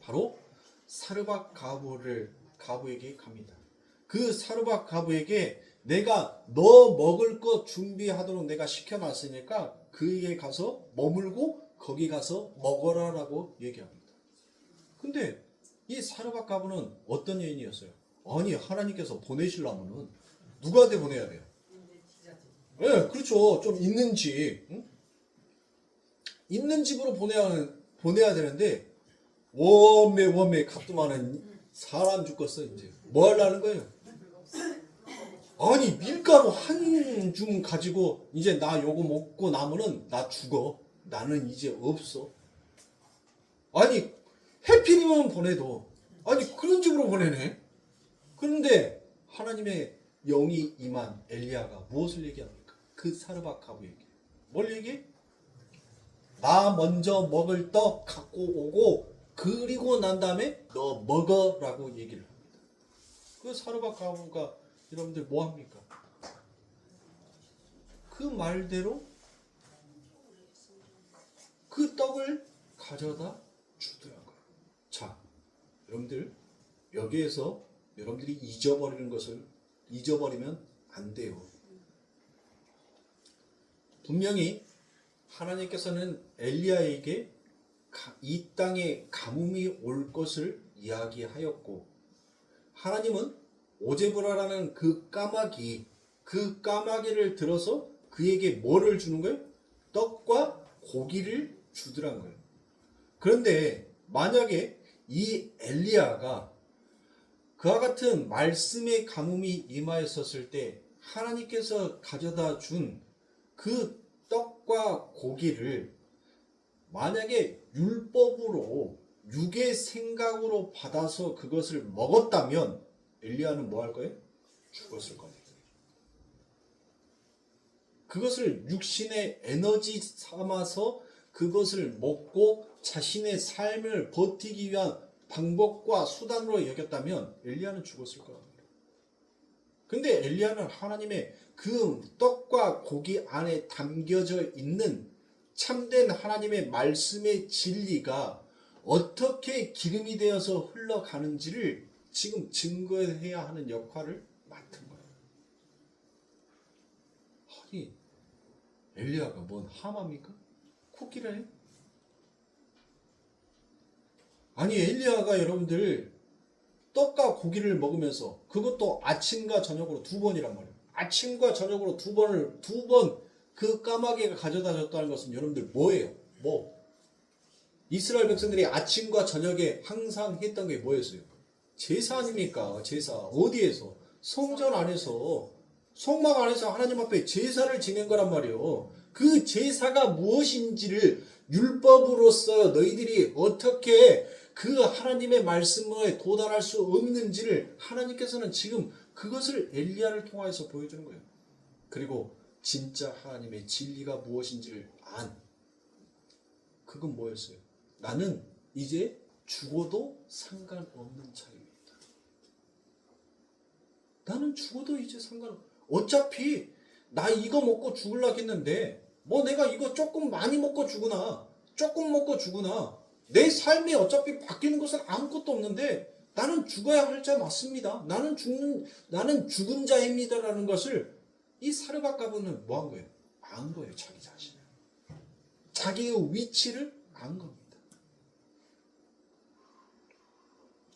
바로 사르밧 가부에게 갑니다. 그 사르밧 가부에게 내가 너 먹을 것 준비하도록 내가 시켜놨으니까 그에게 가서 머물고 거기 가서 먹어라라고 얘기합니다. 근데 이 사르밧 가부는 어떤 여인이었어요? 아니 하나님께서 보내시려면은 누구한테 보내야 돼요? 네, 그렇죠. 좀 있는 집, 응? 있는 집으로 보내야 되는데 원매 가뜩많은 사람 죽겠어 이제 뭐 하려는 거예요? 아니 밀가루 한 줌 가지고 이제 나 요거 먹고 나면은 나 죽어. 나는 이제 없어. 아니 해피니만 보내도 아니 그런 집으로 보내네. 그런데 하나님의 영이 임한 엘리야가 무엇을 얘기합니까? 그 사르밧 가부에게 뭘 얘기해? 나 먼저 먹을 떡 갖고 오고 그리고 난 다음에 너 먹어라고 얘기를 합니다. 그 사르밧 가부가 여러분들 뭐 합니까? 그 말대로 그 떡을 가져다 주더라고요. 자, 여러분들 여기에서 여러분들이 잊어버리면 안 돼요. 분명히 하나님께서는 엘리야에게 이 땅에 가뭄이 올 것을 이야기하였고 하나님은 오제브라라는 그 까마귀를 들어서 그에게 뭐를 주는 거예요? 떡과 고기를 주더란 거예요. 그런데 만약에 이 엘리야가 그와 같은 말씀의 가뭄이 임하였었을 때 하나님께서 가져다 준 그 떡과 고기를 만약에 율법으로 육의 생각으로 받아서 그것을 먹었다면 엘리야는 뭐 할 거예요? 죽었을 거예요. 그것을 육신의 에너지 삼아서 그것을 먹고 자신의 삶을 버티기 위한 방법과 수단으로 여겼다면 엘리야는 죽었을 겁니다. 근데 엘리야는 하나님의 그 떡과 고기 안에 담겨져 있는 참된 하나님의 말씀의 진리가 어떻게 기름이 되어서 흘러가는지를 지금 증거해야 하는 역할을 맡은 거예요. 아니 엘리야가 뭔 하마입니까? 코끼리 해요? 아니 엘리야가 여러분들 떡과 고기를 먹으면서 그것도 아침과 저녁으로 2번이란 말이에요. 아침과 저녁으로 2번 그 까마귀가 가져다 줬다는 것은 여러분들 뭐예요? 뭐? 이스라엘 백성들이 아침과 저녁에 항상 했던 게 뭐였어요? 제사 아닙니까? 제사. 어디에서? 성전 안에서, 성막 안에서 하나님 앞에 제사를 지낸 거란 말이에요. 그 제사가 무엇인지를 율법으로서 너희들이 어떻게 그 하나님의 말씀에 도달할 수 없는지를 하나님께서는 지금 그것을 엘리야를 통하여서 보여주는 거예요. 그리고 진짜 하나님의 진리가 무엇인지를 그건 뭐였어요? 나는 이제 죽어도 상관없는 자입니다. 나는 죽어도 이제 어차피 나 이거 먹고 죽으려고 했는데 뭐 내가 이거 조금 많이 먹고 죽으나 조금 먹고 죽으나 내 삶이 어차피 바뀌는 것은 아무것도 없는데 나는 죽어야 할 자 맞습니다. 나는 죽은 자입니다라는 것을 이 사르밧 가부는 뭐 한 거예요? 안 거예요. 자기 자신을. 자기의 위치를 안 겁니다.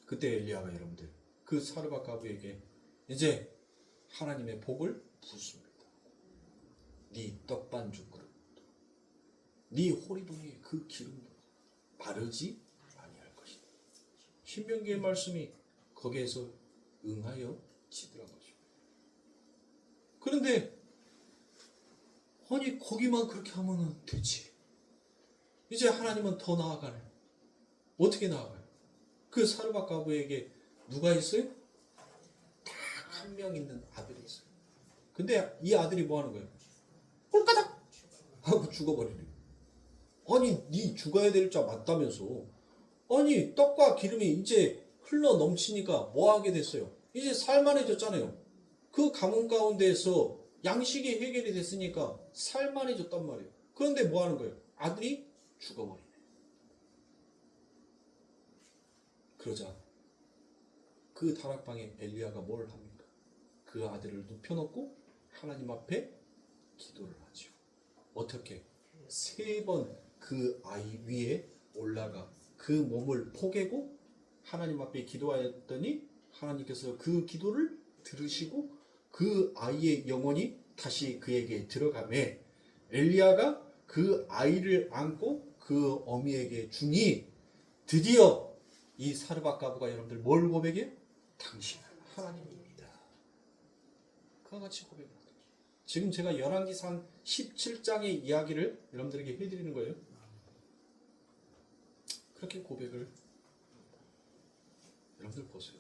그때 엘리야가 여러분들 그 사르밧 가부에게 이제 하나님의 복을 붓습니다. 네 떡반죽 그릇, 네 호리봉의 그 기름도 바르지 아니할 것이다. 신명기의 말씀이 거기에서 응하여 지더란 것입니다. 그런데 아니 거기만 그렇게 하면 되지. 이제 하나님은 더 나아가네. 어떻게 나아가요? 그 사르밧 가부에게 누가 있어요? 딱 한 명 있는 아들이 있어요. 근데 이 아들이 뭐 하는 거예요? 꼴까닥 하고 죽어버리네. 아니 네 죽어야 될 자 맞다면서. 아니 떡과 기름이 이제 흘러 넘치니까 뭐 하게 됐어요? 이제 살만해졌잖아요. 그 가뭄 가운데에서 양식이 해결이 됐으니까 살만해졌단 말이에요. 그런데 뭐 하는 거예요? 아들이 죽어버리네. 그러자 그 다락방에 엘리야가 뭘 합니까? 그 아들을 눕혀놓고 하나님 앞에 기도를 하죠. 어떻게? 3번 그 아이 위에 올라가 그 몸을 포개고 하나님 앞에 기도하였더니 하나님께서 그 기도를 들으시고 그 아이의 영혼이 다시 그에게 들어가매 엘리야가 그 아이를 안고 그 어미에게 주니 드디어 이 사르밧가브가 여러분들 뭘 고백해요? 당신은 하나님입니다. 그와 같이 고백을 하죠. 지금 제가 열왕기상 17장의 이야기를 여러분들에게 해드리는 거예요. 그렇게 고백을 여러분들 보세요.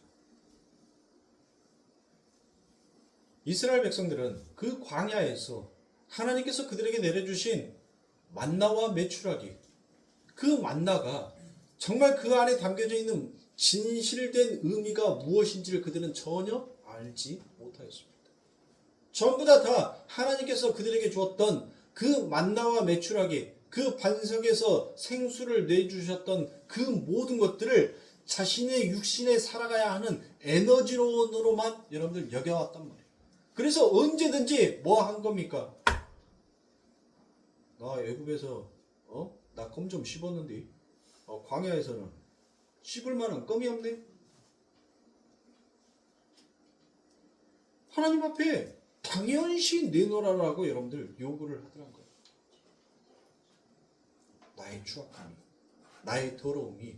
이스라엘 백성들은 그 광야에서 하나님께서 그들에게 내려주신 만나와 메추라기, 그 만나가 정말 그 안에 담겨져 있는 진실된 의미가 무엇인지를 그들은 전혀 알지 못하였습니다. 전부 다 하나님께서 그들에게 주었던 그 만나와 메추라기, 그 반석에서 생수를 내주셨던 그 모든 것들을 자신의 육신에 살아가야 하는 에너지론으로만 여러분들 여겨왔단 말이에요. 그래서 언제든지 뭐 한 겁니까? 나 애굽에서 나 껌 좀 씹었는데 광야에서는 씹을 만한 껌이 없네. 하나님 앞에 당연시 내놓으라고 여러분들 요구를 하더란 거예요. 나의 추악함이, 나의 더러움이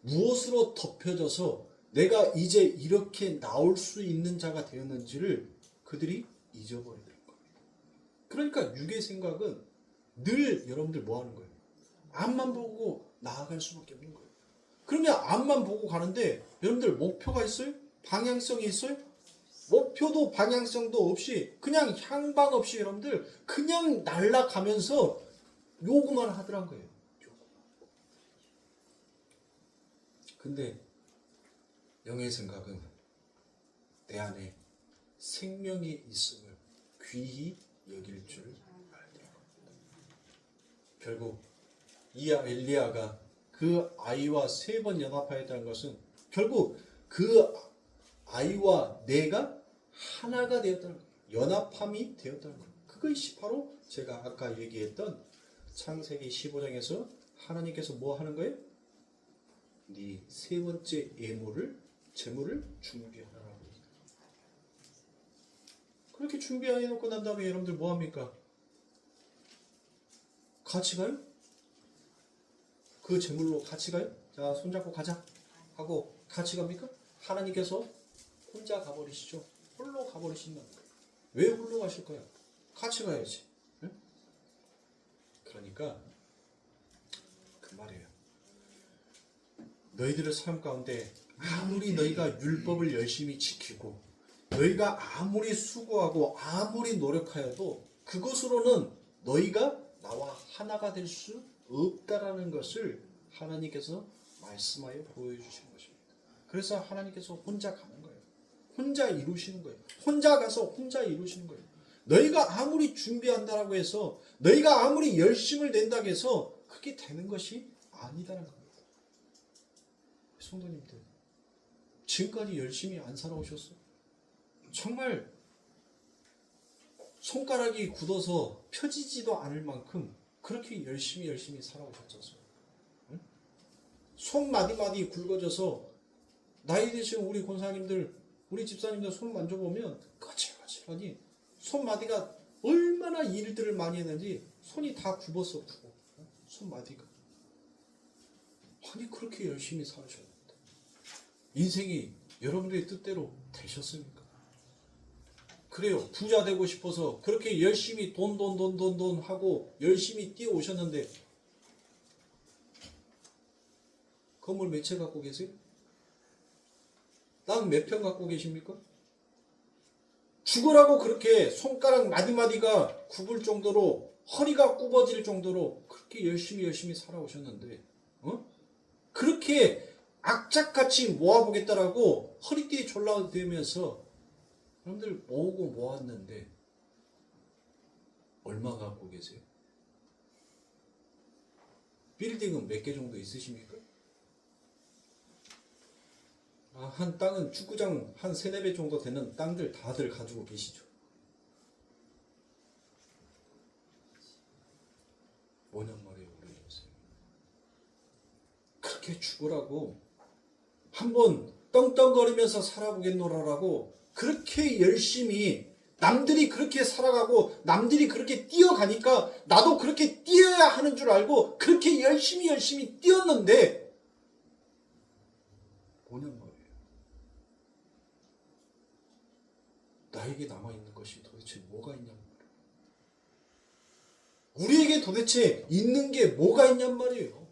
무엇으로 덮여져서 내가 이제 이렇게 나올 수 있는 자가 되었는지를 그들이 잊어버리더란 겁니다. 그러니까 육의 생각은 늘 여러분들 뭐 하는 거예요? 앞만 보고 나아갈 수밖에 없는 거예요. 그러면 앞만 보고 가는데 여러분들 목표가 있어요? 방향성이 있어요? 목표도 방향성도 없이 그냥 향방 없이 여러분들 그냥 날아가면서 요구만 하더란 거예요. 근데 영의 생각은 내 안에 생명이 있음을 귀히 여길 줄 알더라고요. 결국 이 엘리야가 그 아이와 3번 연합하였다는 것은 결국 그 아이와 내가 하나가 되었다는 거예요. 연합함이 되었다는 거예요. 그것이 바로 제가 아까 얘기했던 창세기 15장에서 하나님께서 뭐 하는 거예요? 네 3번째 제물을 준비하라고. 그렇게 준비해 놓고 난 다음에 여러분들 뭐 합니까? 같이 가요? 그 제물로 같이 가요? 자, 손잡고 가자 하고 같이 갑니까? 하나님께서 혼자 가버리시죠. 홀로 가버리신다는 거예요. 왜 홀로 가실 거야? 같이 가야지. 응? 그러니까 그 말이에요. 너희들의 삶 가운데 아무리 너희가 율법을 열심히 지키고 너희가 아무리 수고하고 아무리 노력하여도 그것으로는 너희가 나와 하나가 될 수 없다라는 것을 하나님께서 말씀하여 보여주신 것입니다. 그래서 하나님께서 혼자 가는 거예요. 혼자 이루시는 거예요. 혼자 가서 혼자 이루시는 거예요. 너희가 아무리 준비한다라고 해서 너희가 아무리 열심을 낸다고 해서 그게 되는 것이 아니다라는 겁니다. 성도님들, 지금까지 열심히 안 살아오셨어요? 정말 손가락이 굳어서 펴지지도 않을 만큼 그렇게 열심히 살아오셨죠. 응? 손마디마디 굵어져서 나이 드신 우리 권사님들, 우리 집사님들 손 만져보면 까칠까칠하니 손마디가 얼마나 일들을 많이 했는지 손이 다 굽었어. 손마디가. 아니 그렇게 열심히 살으셨는데 인생이 여러분들의 뜻대로 되셨습니까? 그래요. 부자 되고 싶어서 그렇게 열심히 돈 하고 열심히 뛰어오셨는데 건물 몇 채 갖고 계세요? 땅 몇 평 갖고 계십니까? 죽으라고 그렇게 손가락 마디마디가 굽을 정도로 허리가 굽어질 정도로 그렇게 열심히 살아오셨는데 그렇게 악착같이 모아보겠다라고 허리띠 졸라대면서 사람들 모으고 모았는데 얼마 갖고 계세요? 빌딩은 몇 개 정도 있으십니까? 한 땅은 축구장 한 3-4배 정도 되는 땅들 다들 가지고 계시죠. 뭐냔 말이에요, 우리 인생. 그렇게 죽으라고 한번 떵떵거리면서 살아보겠노라라고 그렇게 열심히 남들이 그렇게 살아가고 남들이 그렇게 뛰어가니까 나도 그렇게 뛰어야 하는 줄 알고 그렇게 열심히 뛰었는데 뭐냔 말이에요. 나에게 남아있는 것이 도대체 뭐가 있냔 말이에요. 우리에게 도대체 있는 게 뭐가 있냔 말이에요.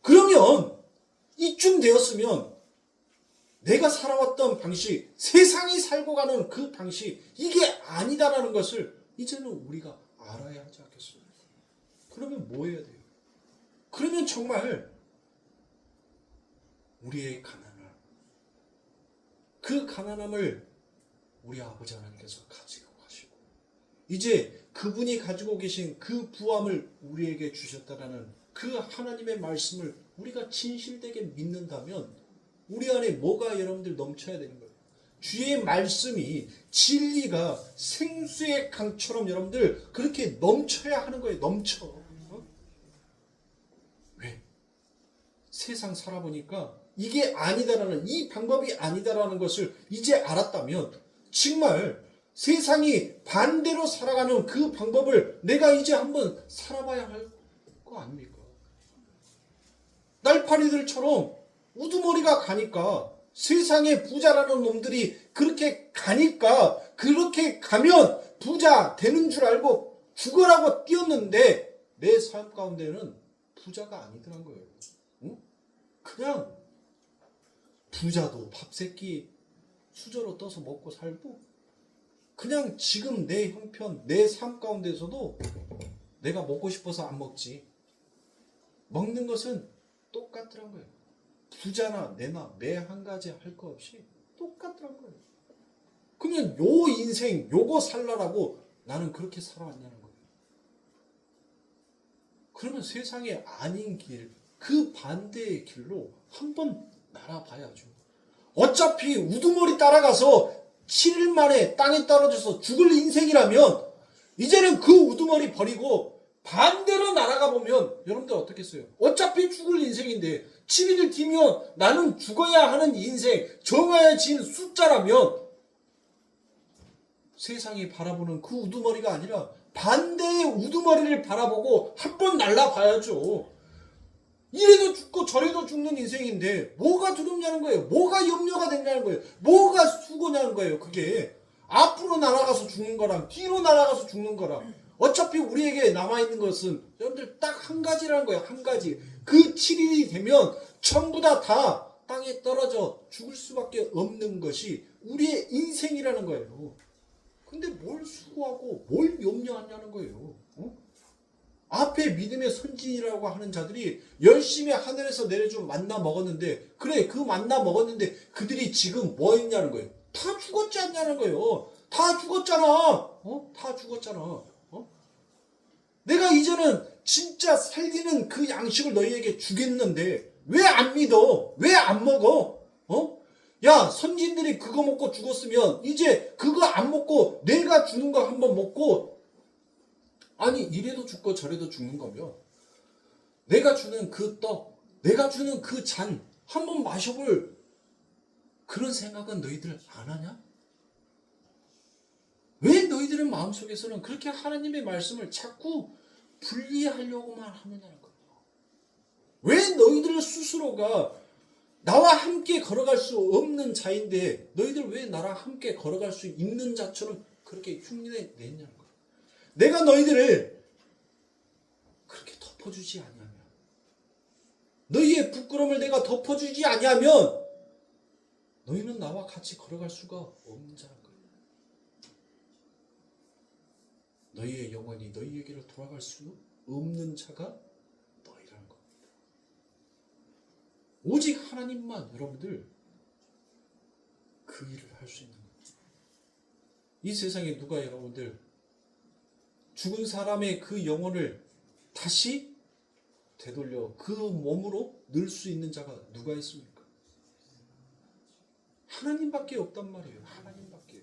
그러면 이쯤 되었으면 내가 살아왔던 방식, 세상이 살고 가는 그 방식, 이게 아니다라는 것을 이제는 우리가 알아야 하지 않겠습니까? 그러면 뭐 해야 돼요? 그러면 정말 우리의 가난함, 그 가난함을 우리 아버지 하나님께서 가지고 가시고 이제 그분이 가지고 계신 그 부함을 우리에게 주셨다라는 그 하나님의 말씀을 우리가 진실되게 믿는다면 우리 안에 뭐가 여러분들 넘쳐야 되는 거예요. 주의 말씀이 진리가 생수의 강처럼 여러분들 그렇게 넘쳐야 하는 거예요. 넘쳐. 왜? 세상 살아보니까 이게 아니다라는 이 방법이 아니다라는 것을 이제 알았다면 정말 세상이 반대로 살아가는 그 방법을 내가 이제 한번 살아봐야 할 거 아닙니까? 날파리들처럼 우두머리가 가니까 세상에 부자라는 놈들이 그렇게 가니까 그렇게 가면 부자 되는 줄 알고 죽으라고 뛰었는데 내 삶 가운데는 부자가 아니더란 거예요. 응? 그냥 부자도 밥 세끼 수저로 떠서 먹고 살고 그냥 지금 내 형편 내 삶 가운데서도 내가 먹고 싶어서 안 먹지 먹는 것은 똑같더란 거예요. 부자나 내나 매 한 가지 할 거 없이 똑같더란 거예요. 그러면 요 인생 요거 살라라고 나는 그렇게 살아왔냐는 거예요. 그러면 세상에 아닌 길, 그 반대의 길로 한번 날아봐야죠. 어차피 우두머리 따라가서 7일 만에 땅에 떨어져서 죽을 인생이라면 이제는 그 우두머리 버리고 반대로 날아가 보면 여러분들 어떻겠어요? 어차피 죽을 인생인데 7일을 뒤면 나는 죽어야 하는 인생, 정해진 숫자라면 세상이 바라보는 그 우두머리가 아니라 반대의 우두머리를 바라보고 한번 날아봐야죠. 이래도 죽고 저래도 죽는 인생인데 뭐가 두렵냐는 거예요. 뭐가 염려가 된다는 거예요. 뭐가 수고냐는 거예요. 그게 앞으로 날아가서 죽는 거랑 뒤로 날아가서 죽는 거랑 어차피 우리에게 남아있는 것은 여러분들 딱 한 가지라는 거예요. 한 가지. 그 7일이 되면 전부 다 땅에 떨어져 죽을 수밖에 없는 것이 우리의 인생이라는 거예요. 근데 뭘 수고하고 뭘 염려하냐는 거예요. 앞에 믿음의 선진이라고 하는 자들이 열심히 하늘에서 내려준 만나 먹었는데 그래 그 만나 먹었는데 그들이 지금 뭐 했냐는 거예요. 다 죽었지 않냐는 거예요. 다 죽었잖아. 다 죽었잖아. 내가 이제는 진짜 살리는 그 양식을 너희에게 주겠는데 왜 안 믿어? 왜 안 먹어? 야 선진들이 그거 먹고 죽었으면 이제 그거 안 먹고 내가 주는 거 한번 먹고 아니 이래도 죽고 저래도 죽는 거면 내가 주는 그 떡, 내가 주는 그 잔 한번 마셔볼 그런 생각은 너희들 안 하냐? 왜 너희들의 마음속에서는 그렇게 하나님의 말씀을 자꾸 분리하려고만 하느냐는 거예요. 왜 너희들 스스로가 나와 함께 걸어갈 수 없는 자인데 너희들 왜 나랑 함께 걸어갈 수 있는 자처럼 그렇게 흉내 냈냐는 거예요. 내가 너희들을 그렇게 덮어주지 아니하면 너희의 부끄러움을 내가 덮어주지 아니하면 너희는 나와 같이 걸어갈 수가 없는 자란 거예요. 너희의 영혼이 너희에게로 돌아갈 수 없는 자가 너희라는 겁니다. 오직 하나님만 여러분들 그 일을 할 수 있는 겁니다. 이 세상에 누가 여러분들 죽은 사람의 그 영혼을 다시 되돌려 그 몸으로 넣을 수 있는 자가 누가 있습니까? 하나님밖에 없단 말이에요. 하나님밖에.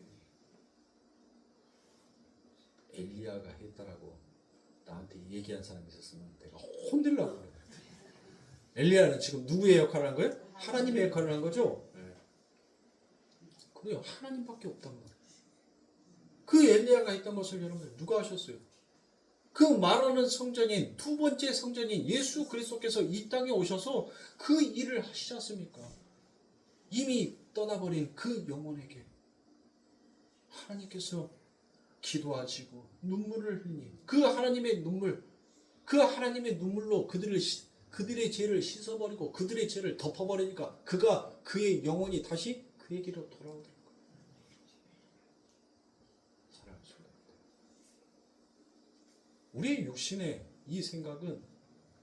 엘리야가 했다라고 나한테 얘기한 사람이 있었으면 내가 혼내려고 그래. 엘리야는 지금 누구의 역할을 한 거예요? 하나님의 역할을 한 거죠? 네. 그래요. 하나님밖에 없단 말이에요. 그 엘리야가 했던 것을 여러분들 누가 하셨어요? 그 말하는 성전인 두 번째 성전인 예수 그리스도께서 이 땅에 오셔서 그 일을 하시지 않습니까? 이미 떠나버린 그 영혼에게 하나님께서 기도하시고 눈물을 흘리니 그 하나님의 눈물로 그들의 죄를 씻어버리고 그들의 죄를 덮어버리니까 그의 영혼이 다시 그에게로 돌아오더라고요. 사랑하는 성도님들, 우리의 육신의 이 생각은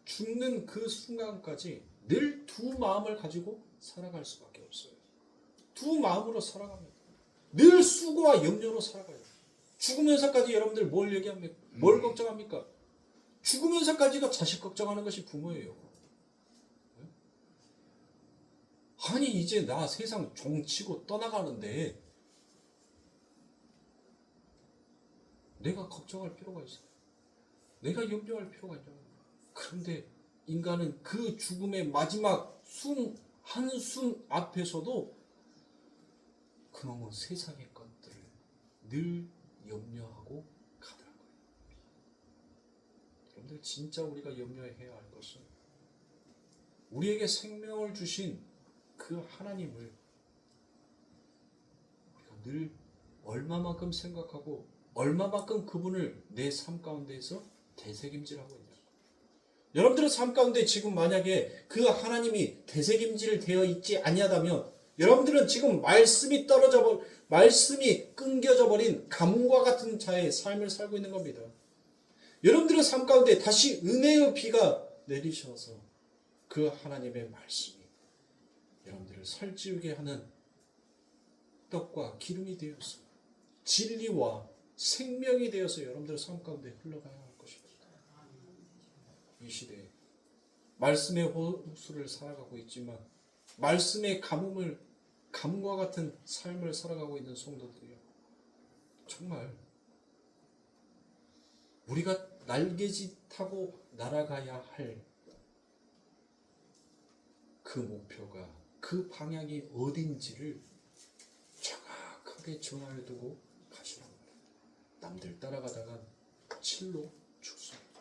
죽는 그 순간까지 늘 두 마음을 가지고 살아갈 수밖에 없어요. 두 마음으로 살아갑니다. 늘 수고와 염려로 살아가요. 죽으면서까지 여러분들 뭘 얘기합니까? 뭘 걱정합니까? 죽으면서까지도 자식 걱정하는 것이 부모예요. 아니 이제 나 세상 종치고 떠나가는데 내가 걱정할 필요가 있어요. 내가 염려할 필요가 있냐고. 그런데 인간은 그 죽음의 마지막 한숨 앞에서도 그놈은 세상의 것들을 늘 염려하고 가더라고요. 여러분들 진짜 우리가 염려해야 할 것은 우리에게 생명을 주신 그 하나님을 우리가 늘 얼마만큼 생각하고 얼마만큼 그분을 내 삶 가운데에서 되새김질하고 있냐. 여러분들의 삶 가운데 지금 만약에 그 하나님이 되새김질 되어 있지 아니하다면 여러분들은 지금 말씀이 끊겨져 버린 가뭄과 같은 자의 삶을 살고 있는 겁니다. 여러분들의 삶 가운데 다시 은혜의 비가 내리셔서 그 하나님의 말씀이 여러분들을 살찌우게 하는 떡과 기름이 되어서 진리와 생명이 되어서 여러분들의 삶 가운데 흘러가야 할 것입니다. 이 시대에 말씀의 호수를 살아가고 있지만 말씀의 가뭄과 같은 삶을 살아가고 있는 성도들이요. 정말 우리가 날개짓 타고 날아가야 할 그 목표가 그 방향이 어딘지를 정확하게 정하여 두고 가시란 말이에요. 남들 따라가다가 칠로 죽습니다.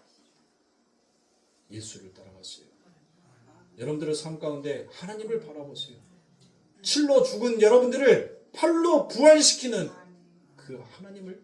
예수를 따라가세요. 여러분들의 삶 가운데 하나님을 바라보세요. 칠로 죽은 여러분들을 팔로 부활시키는 그 하나님을